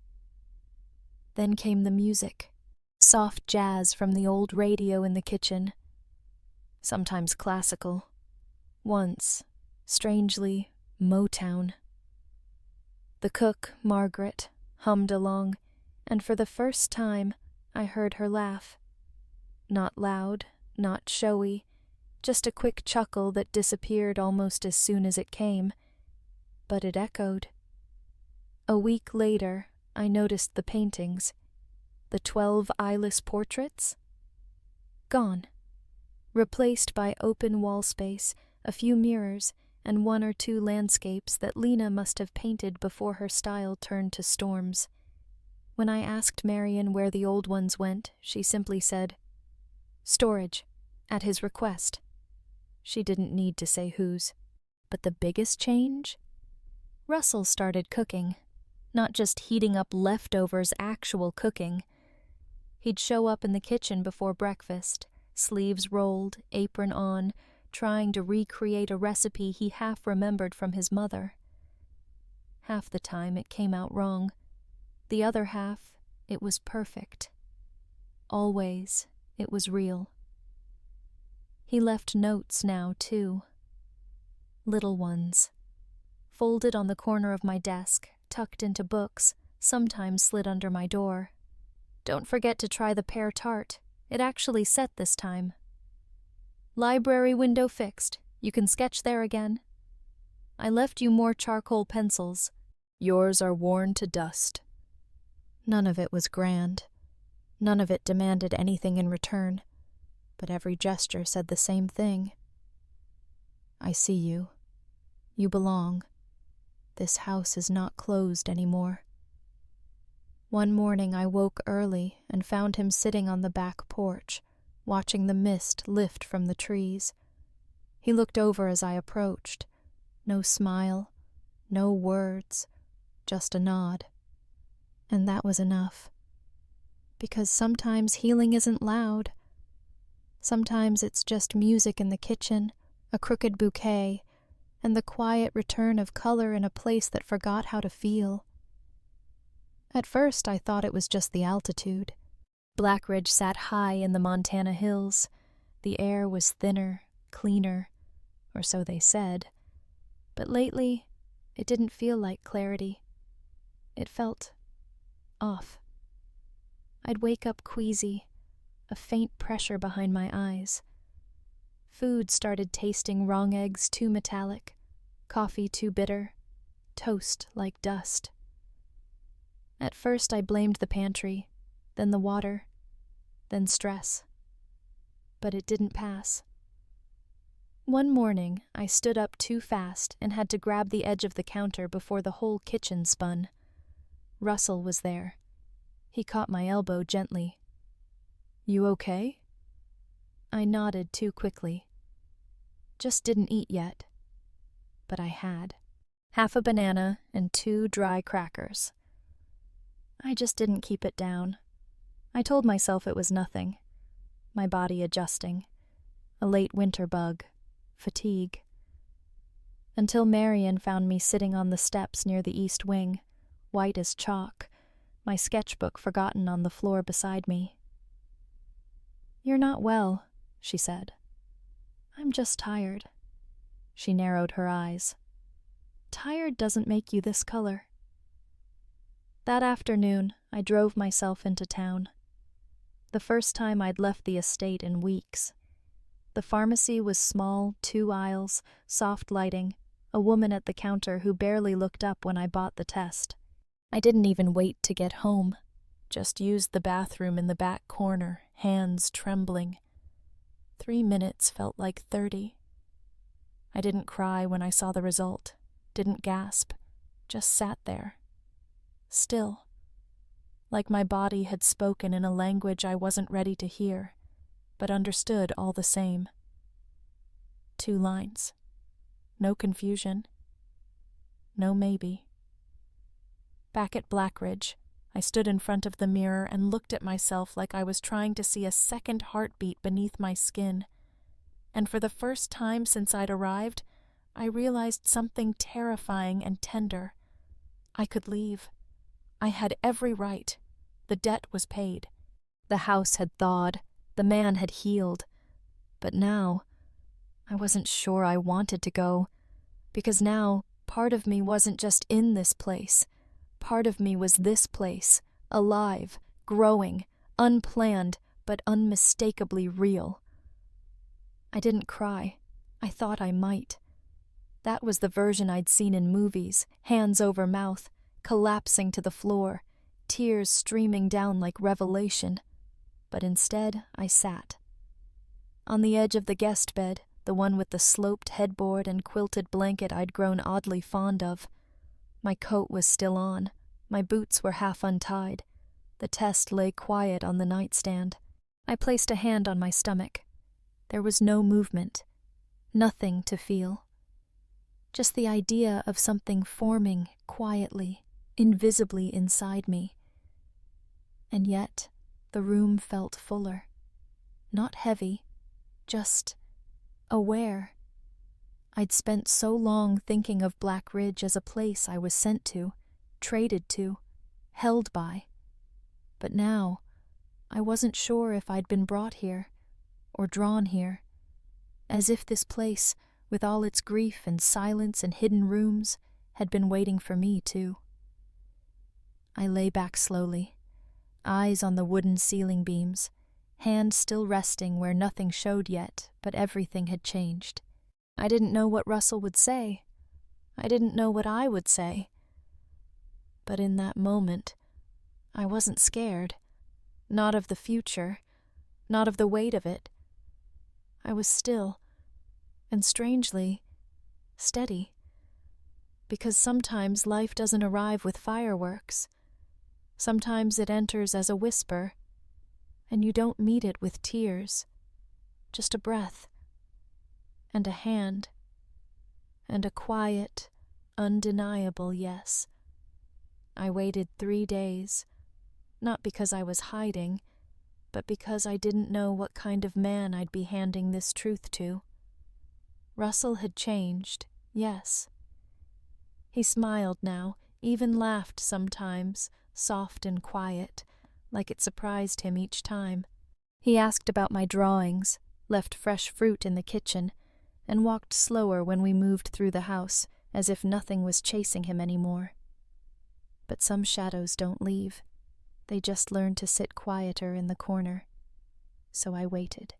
[SPEAKER 1] Then came the music, soft jazz from the old radio in the kitchen. Sometimes classical. Once, strangely, Motown. The cook, Margaret, hummed along, and for the first time I heard her laugh. Not loud, not showy, just a quick chuckle that disappeared almost as soon as it came. But it echoed. A week later, I noticed the paintings. The 12 eyeless portraits? Gone. Replaced by open wall space, a few mirrors, and 1 or 2 landscapes that Lena must have painted before her style turned to storms. When I asked Marion where the old ones went, she simply said, "Storage, at his request." She didn't need to say whose. But the biggest change? Russell started cooking. Not just heating up leftovers, actual cooking. He'd show up in the kitchen before breakfast, sleeves rolled, apron on, trying to recreate a recipe he half remembered from his mother. Half the time it came out wrong. The other half, it was perfect. Always, it was real. He left notes now, too. Little ones. Folded on the corner of my desk, tucked into books, sometimes slid under my door. Don't forget to try the pear tart. It actually set this time. Library window fixed. You can sketch there again. I left you more charcoal pencils. Yours are worn to dust. None of it was grand. None of it demanded anything in return. But every gesture said the same thing. I see you. You belong. This house is not closed anymore. One morning I woke early and found him sitting on the back porch, watching the mist lift from the trees. He looked over as I approached. No smile, no words, just a nod. And that was enough. Because sometimes healing isn't loud. Sometimes it's just music in the kitchen, a crooked bouquet, and the quiet return of color in a place that forgot how to feel. At first I thought it was just the altitude. Blackridge sat high in the Montana hills. The air was thinner, cleaner, or so they said. But lately, it didn't feel like clarity. It felt off. I'd wake up queasy, a faint pressure behind my eyes. Food started tasting wrong, eggs too metallic, coffee too bitter, toast like dust. At first I blamed the pantry, then the water, then stress. But it didn't pass. One morning I stood up too fast and had to grab the edge of the counter before the whole kitchen spun. Russell was there. He caught my elbow gently. You okay? I nodded too quickly. Just didn't eat yet. But I had. Half a banana and 2 dry crackers. I just didn't keep it down. I told myself it was nothing. My body adjusting. A late winter bug. Fatigue. Until Marion found me sitting on the steps near the east wing, white as chalk, my sketchbook forgotten on the floor beside me. You're not well, she said. I'm just tired. She narrowed her eyes. Tired doesn't make you this color. That afternoon, I drove myself into town. The first time I'd left the estate in weeks. The pharmacy was small, 2 aisles, soft lighting, a woman at the counter who barely looked up when I bought the test. I didn't even wait to get home, just used the bathroom in the back corner, hands trembling. 3 minutes felt like 30. I didn't cry when I saw the result, didn't gasp, just sat there. Still, like my body had spoken in a language I wasn't ready to hear, but understood all the same. 2 lines. No confusion. No maybe. Back at Blackridge, I stood in front of the mirror and looked at myself like I was trying to see a second heartbeat beneath my skin. And for the first time since I'd arrived, I realized something terrifying and tender. I could leave. I had every right. The debt was paid. The house had thawed. The man had healed. But now, I wasn't sure I wanted to go, because now part of me wasn't just in this place. Part of me was this place, alive, growing, unplanned, but unmistakably real. I didn't cry. I thought I might. That was the version I'd seen in movies, hands over mouth, collapsing to the floor, tears streaming down like revelation. But instead, I sat. On the edge of the guest bed, the one with the sloped headboard and quilted blanket I'd grown oddly fond of. My coat was still on. My boots were half untied. The test lay quiet on the nightstand. I placed a hand on my stomach. There was no movement. Nothing to feel. Just the idea of something forming quietly, invisibly inside me. And yet, the room felt fuller. Not heavy, just aware. I'd spent so long thinking of Black Ridge as a place I was sent to, traded to, held by. But now, I wasn't sure if I'd been brought here, or drawn here, as if this place, with all its grief and silence and hidden rooms, had been waiting for me too. I lay back slowly, eyes on the wooden ceiling beams, hand still resting where nothing showed yet, but everything had changed. I didn't know what Russell would say. I didn't know what I would say. But in that moment, I wasn't scared. Not of the future, not of the weight of it. I was still, and strangely, steady. Because sometimes life doesn't arrive with fireworks. Sometimes it enters as a whisper, and you don't meet it with tears. Just a breath, and a hand, and a quiet, undeniable yes. I waited 3 days, not because I was hiding, but because I didn't know what kind of man I'd be handing this truth to. Russell had changed, yes. He smiled now, even laughed sometimes, soft and quiet, like it surprised him each time. He asked about my drawings, left fresh fruit in the kitchen, and walked slower when we moved through the house, as if nothing was chasing him anymore. But some shadows don't leave. They just learn to sit quieter in the corner. So I waited.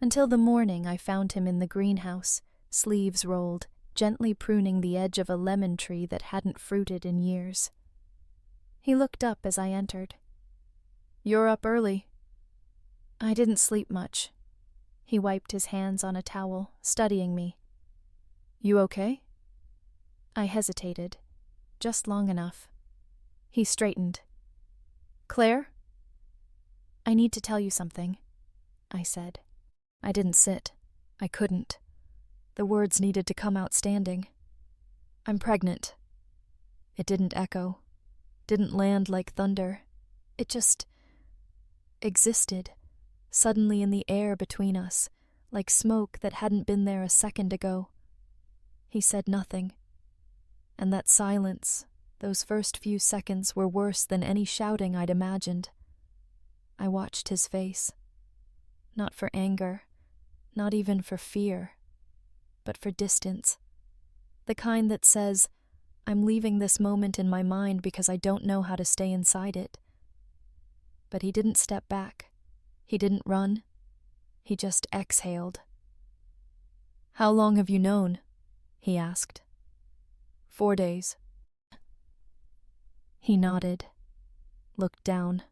[SPEAKER 1] Until the morning I found him in the greenhouse, sleeves rolled, gently pruning the edge of a lemon tree that hadn't fruited in years. He looked up as I entered. "You're up early." "I didn't sleep much." He wiped his hands on a towel, studying me. "You okay?" I hesitated, just long enough. He straightened. "Claire?" "I need to tell you something," I said. I didn't sit. I couldn't. The words needed to come out standing. "I'm pregnant." It didn't echo. Didn't land like thunder. It just existed, suddenly in the air between us, like smoke that hadn't been there a second ago. He said nothing. And that silence, those first few seconds, were worse than any shouting I'd imagined. I watched his face. Not for anger, not even for fear, but for distance. The kind that says, I'm leaving this moment in my mind because I don't know how to stay inside it. But he didn't step back. He didn't run. He just exhaled. "How long have you known?" he asked. 4 days. He nodded, looked down,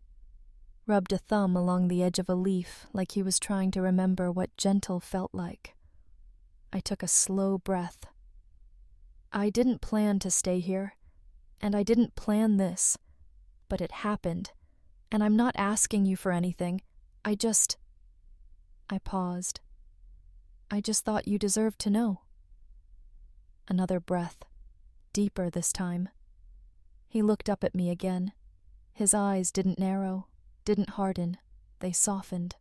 [SPEAKER 1] rubbed a thumb along the edge of a leaf like he was trying to remember what gentle felt like. I took a slow breath. I didn't plan to stay here, and I didn't plan this, but it happened, and I'm not asking you for anything. I paused. I just thought you deserved to know. Another breath, deeper this time. He looked up at me again. His eyes didn't narrow, didn't harden, they softened.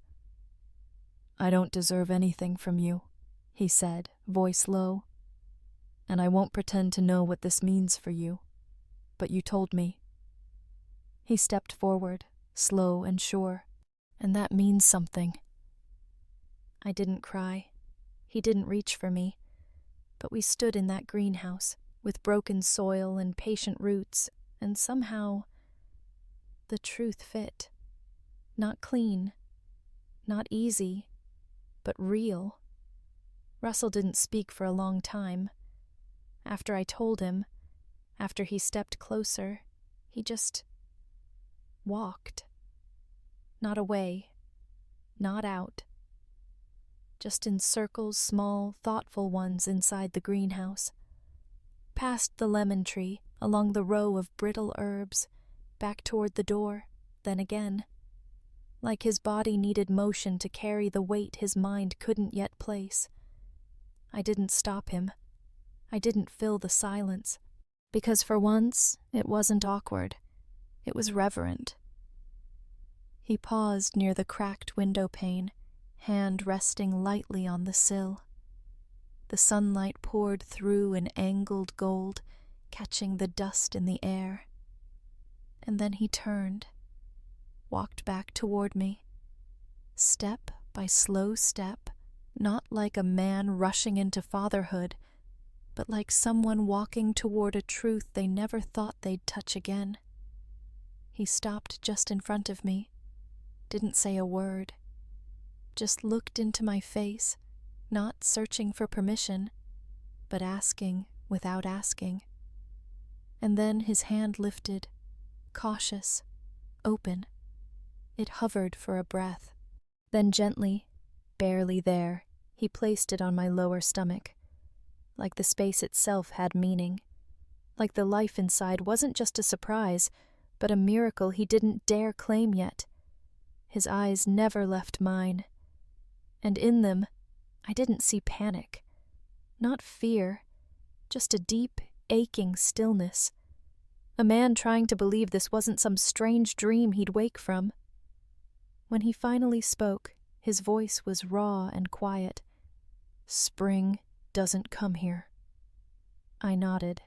[SPEAKER 1] "I don't deserve anything from you," he said, voice low. "And I won't pretend to know what this means for you. But you told me." He stepped forward, slow and sure. "And that means something." I didn't cry. He didn't reach for me. But we stood in that greenhouse, with broken soil and patient roots, and somehow the truth fit. Not clean, not easy, but real. Russell didn't speak for a long time. After I told him, after he stepped closer, he just walked. Not away, not out. Just in circles, small, thoughtful ones inside the greenhouse. Past the lemon tree, along the row of brittle herbs, back toward the door, then again. Like his body needed motion to carry the weight his mind couldn't yet place. I didn't stop him. I didn't fill the silence. Because for once, it wasn't awkward. It was reverent. He paused near the cracked window pane, hand resting lightly on the sill. The sunlight poured through in angled gold, catching the dust in the air. And then he turned, walked back toward me, step by slow step, not like a man rushing into fatherhood, but like someone walking toward a truth they never thought they'd touch again. He stopped just in front of me, didn't say a word, just looked into my face, not searching for permission, but asking without asking. And then his hand lifted, cautious, open. It hovered for a breath. Then gently, barely there, he placed it on my lower stomach, like the space itself had meaning, like the life inside wasn't just a surprise, but a miracle he didn't dare claim yet. His eyes never left mine, and in them I didn't see panic, not fear, just a deep, aching stillness. A man trying to believe this wasn't some strange dream he'd wake from. When he finally spoke, his voice was raw and quiet. "Spring doesn't come here." I nodded.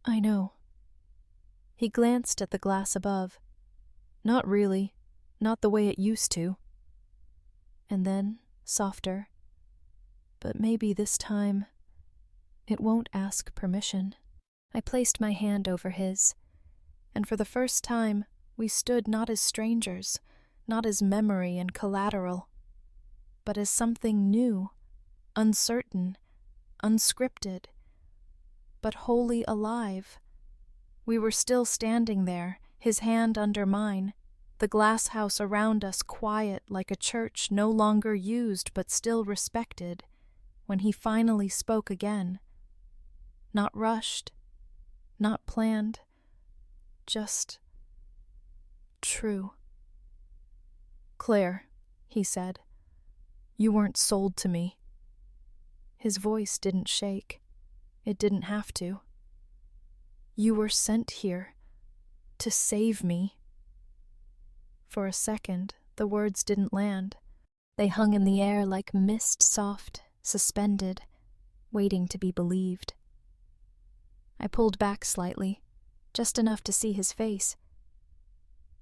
[SPEAKER 1] "I know." He glanced at the glass above. "Not really, not the way it used to." And then, softer, "But maybe this time it won't ask permission." I placed my hand over his, and for the first time we stood not as strangers, not as memory and collateral, but as something new, uncertain, unscripted, but wholly alive. We were still standing there, his hand under mine, the glass house around us quiet like a church no longer used but still respected, when he finally spoke again. Not rushed, not planned, just true. "Claire," he said, "you weren't sold to me." His voice didn't shake. It didn't have to. "You were sent here to save me." For a second, the words didn't land. They hung in the air like mist, soft, suspended, waiting to be believed. I pulled back slightly, just enough to see his face.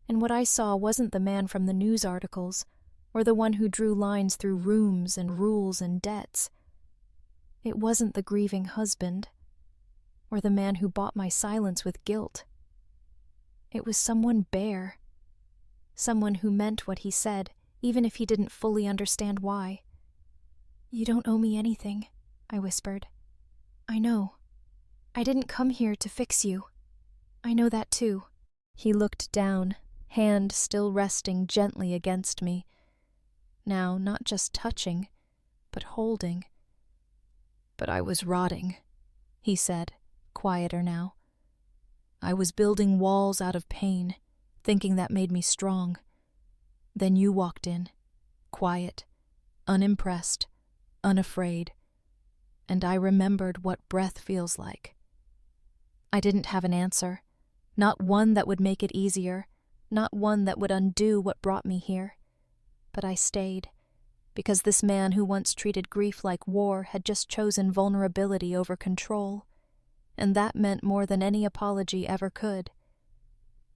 [SPEAKER 1] And what I saw wasn't the man from the news articles, or the one who drew lines through rooms and rules and debts. It wasn't the grieving husband, or the man who bought my silence with guilt. It was someone bare, someone who meant what he said, even if he didn't fully understand why. "You don't owe me anything," I whispered. "I know. I didn't come here to fix you. I know that too." He looked down, hand still resting gently against me. Now not just touching, but holding. "But I was rotting," he said, quieter now. "I was building walls out of pain, thinking that made me strong. Then you walked in, quiet, unimpressed, unafraid, and I remembered what breath feels like. I didn't have an answer, not one that would make it easier, not one that would undo what brought me here. But I stayed, because this man who once treated grief like war had just chosen vulnerability over control, and that meant more than any apology ever could.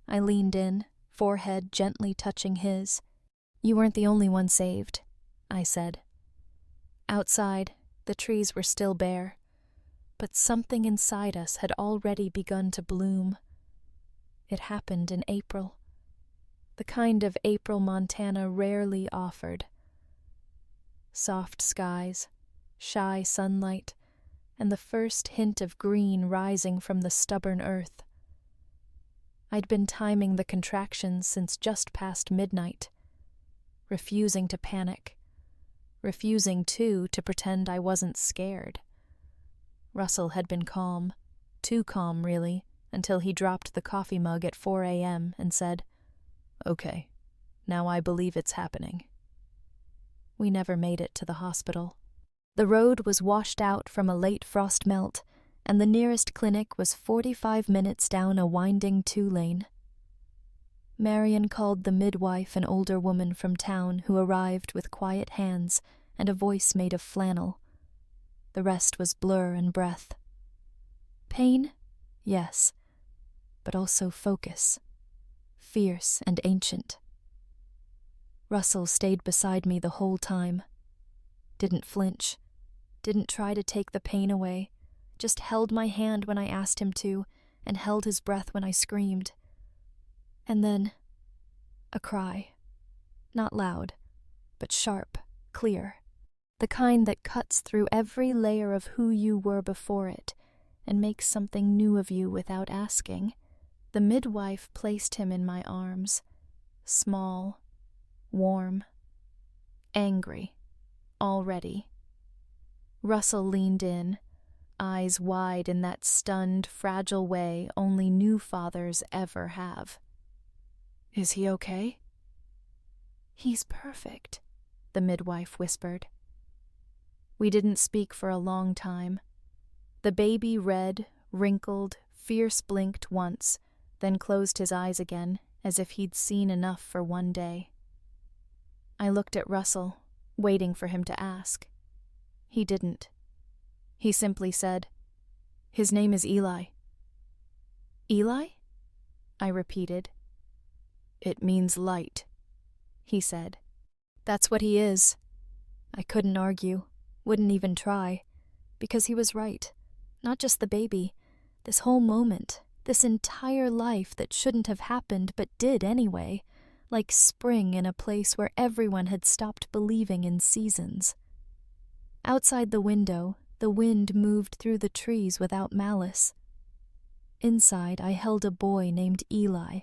[SPEAKER 1] I leaned in, forehead gently touching his. "You weren't the only one saved," I said. Outside, the trees were still bare, but something inside us had already begun to bloom. It happened in April, the kind of April Montana rarely offered. Soft skies, shy sunlight, and the first hint of green rising from the stubborn earth. I'd been timing the contractions since just past midnight, refusing to panic, refusing, too, to pretend I wasn't scared. Russell had been calm, too calm, really, until he dropped the coffee mug at 4 a.m. and said, "Okay, now I believe it's happening." We never made it to the hospital. The road was washed out from a late frost melt, and the nearest clinic was 45 minutes down a winding 2-lane. Marion called the midwife, an older woman from town who arrived with quiet hands and a voice made of flannel. The rest was blur and breath. Pain? Yes, but also focus. Fierce and ancient. Russell stayed beside me the whole time. Didn't flinch. Didn't try to take the pain away. Just held my hand when I asked him to, and held his breath when I screamed. And then, a cry. Not loud, but sharp, clear. The kind that cuts through every layer of who you were before it, and makes something new of you without asking. The midwife placed him in my arms. Small, warm, angry, already. Russell leaned in, eyes wide in that stunned, fragile way only new fathers ever have. Is he okay? He's perfect, the midwife whispered. We didn't speak for a long time. The baby read, wrinkled, fierce blinked once, then closed his eyes again, as if he'd seen enough for one day. I looked at Russell, waiting for him to ask. He didn't. He simply said, "His name is Eli." Eli? I repeated. It means light, he said. That's what he is. I couldn't argue, wouldn't even try, because he was right. Not just the baby, this whole moment, this entire life that shouldn't have happened but did anyway, like spring in a place where everyone had stopped believing in seasons. Outside the window, the wind moved through the trees without malice. Inside, I held a boy named Eli,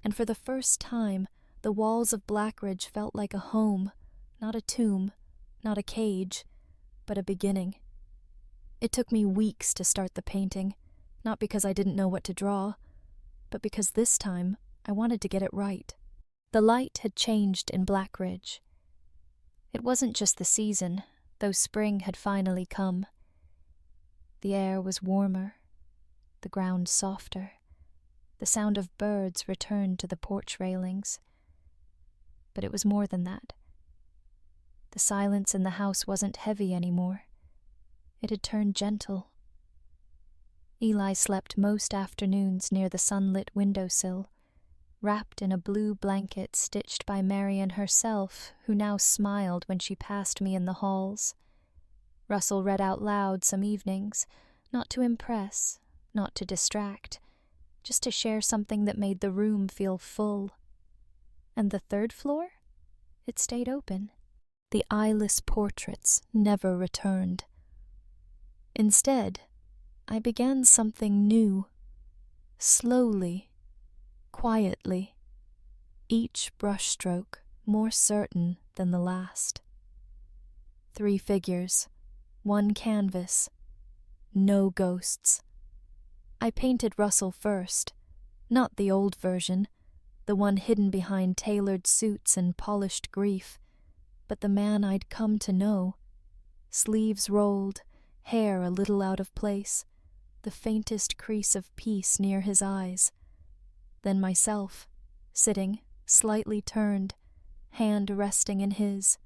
[SPEAKER 1] and for the first time, the walls of Blackridge felt like a home, not a tomb, not a cage, but a beginning. It took me weeks to start the painting, not because I didn't know what to draw, but because this time I wanted to get it right. The light had changed in Blackridge. It wasn't just the season, though spring had finally come. The air was warmer, the ground softer. The sound of birds returned to the porch railings. But it was more than that. The silence in the house wasn't heavy anymore. It had turned gentle. Eli slept most afternoons near the sunlit windowsill, wrapped in a blue blanket stitched by Marion herself, who now smiled when she passed me in the halls. Russell read out loud some evenings, not to impress, not to distract, just to share something that made the room feel full. And the third floor? It stayed open. The eyeless portraits never returned. Instead, I began something new. Slowly, quietly, each brushstroke more certain than the last. 3 figures, 1 canvas, no ghosts. I painted Russell first, not the old version, the one hidden behind tailored suits and polished grief, but the man I'd come to know. Sleeves rolled, hair a little out of place, the faintest crease of peace near his eyes. Then myself, sitting, slightly turned, hand resting in his.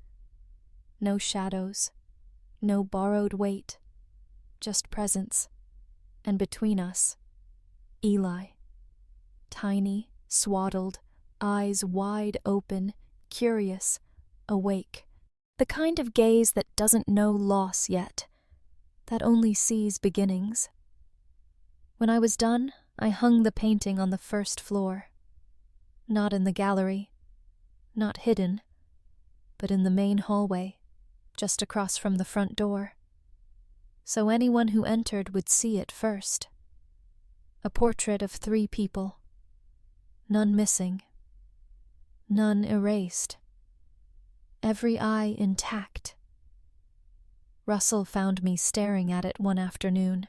[SPEAKER 1] No shadows, no borrowed weight, just presence. And between us, Eli. Tiny, swaddled, eyes wide open, curious, awake. The kind of gaze that doesn't know loss yet, that only sees beginnings. When I was done, I hung the painting on the first floor. Not in the gallery, not hidden, but in the main hallway, just across from the front door. So anyone who entered would see it first. A portrait of 3 people. None missing. None erased. Every eye intact. Russell found me staring at it one afternoon.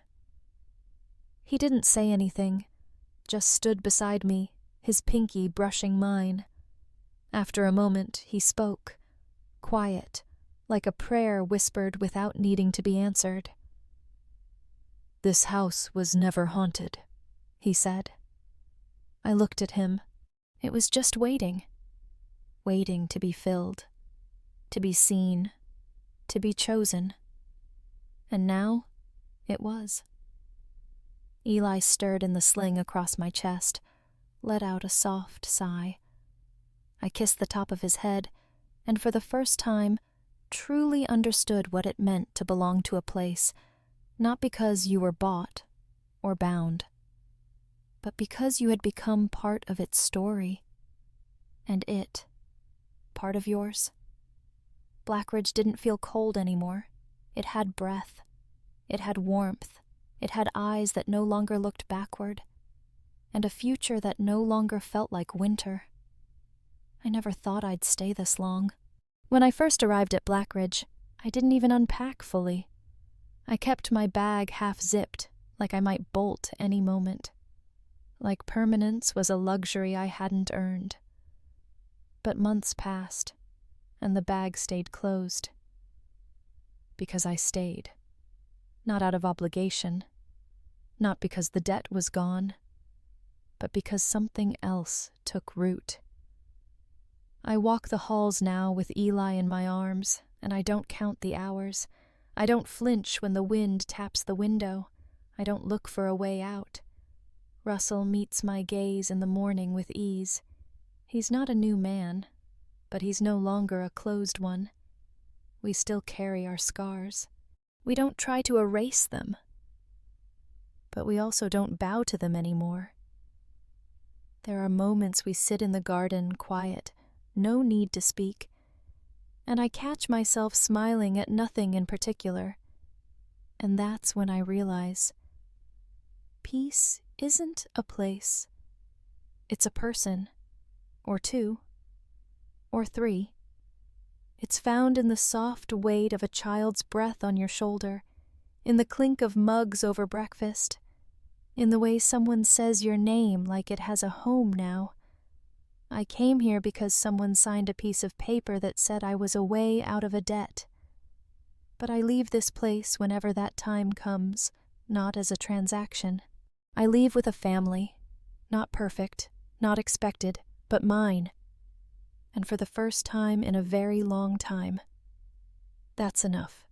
[SPEAKER 1] He didn't say anything, just stood beside me, his pinky brushing mine. After a moment, he spoke, quiet, like a prayer whispered without needing to be answered. "This house was never haunted," he said. I looked at him. It was just waiting. Waiting to be filled, to be seen, to be chosen. And now, it was. Eli stirred in the sling across my chest, let out a soft sigh. I kissed the top of his head, and for the first time, truly understood what it meant to belong to a place, not because you were bought or bound, but because you had become part of its story. And it, part of yours. Blackridge didn't feel cold anymore. It had breath. It had warmth. It had eyes that no longer looked backward, and a future that no longer felt like winter. I never thought I'd stay this long. When I first arrived at Blackridge, I didn't even unpack fully. I kept my bag half-zipped, like I might bolt any moment. Like permanence was a luxury I hadn't earned. But months passed, and the bag stayed closed. Because I stayed. Not out of obligation. Not because the debt was gone, but because something else took root. I walk the halls now with Eli in my arms, and I don't count the hours. I don't flinch when the wind taps the window. I don't look for a way out. Russell meets my gaze in the morning with ease. He's not a new man, but he's no longer a closed one. We still carry our scars. We don't try to erase them, but we also don't bow to them anymore. There are moments we sit in the garden quiet, no need to speak, and I catch myself smiling at nothing in particular. And that's when I realize peace isn't a place. It's a person, or two, or three. It's found in the soft weight of a child's breath on your shoulder, in the clink of mugs over breakfast, in the way someone says your name like it has a home now. I came here because someone signed a piece of paper that said I was away out of a debt. But I leave this place whenever that time comes, not as a transaction. I leave with a family, not perfect, not expected, but mine. And for the first time in a very long time, that's enough.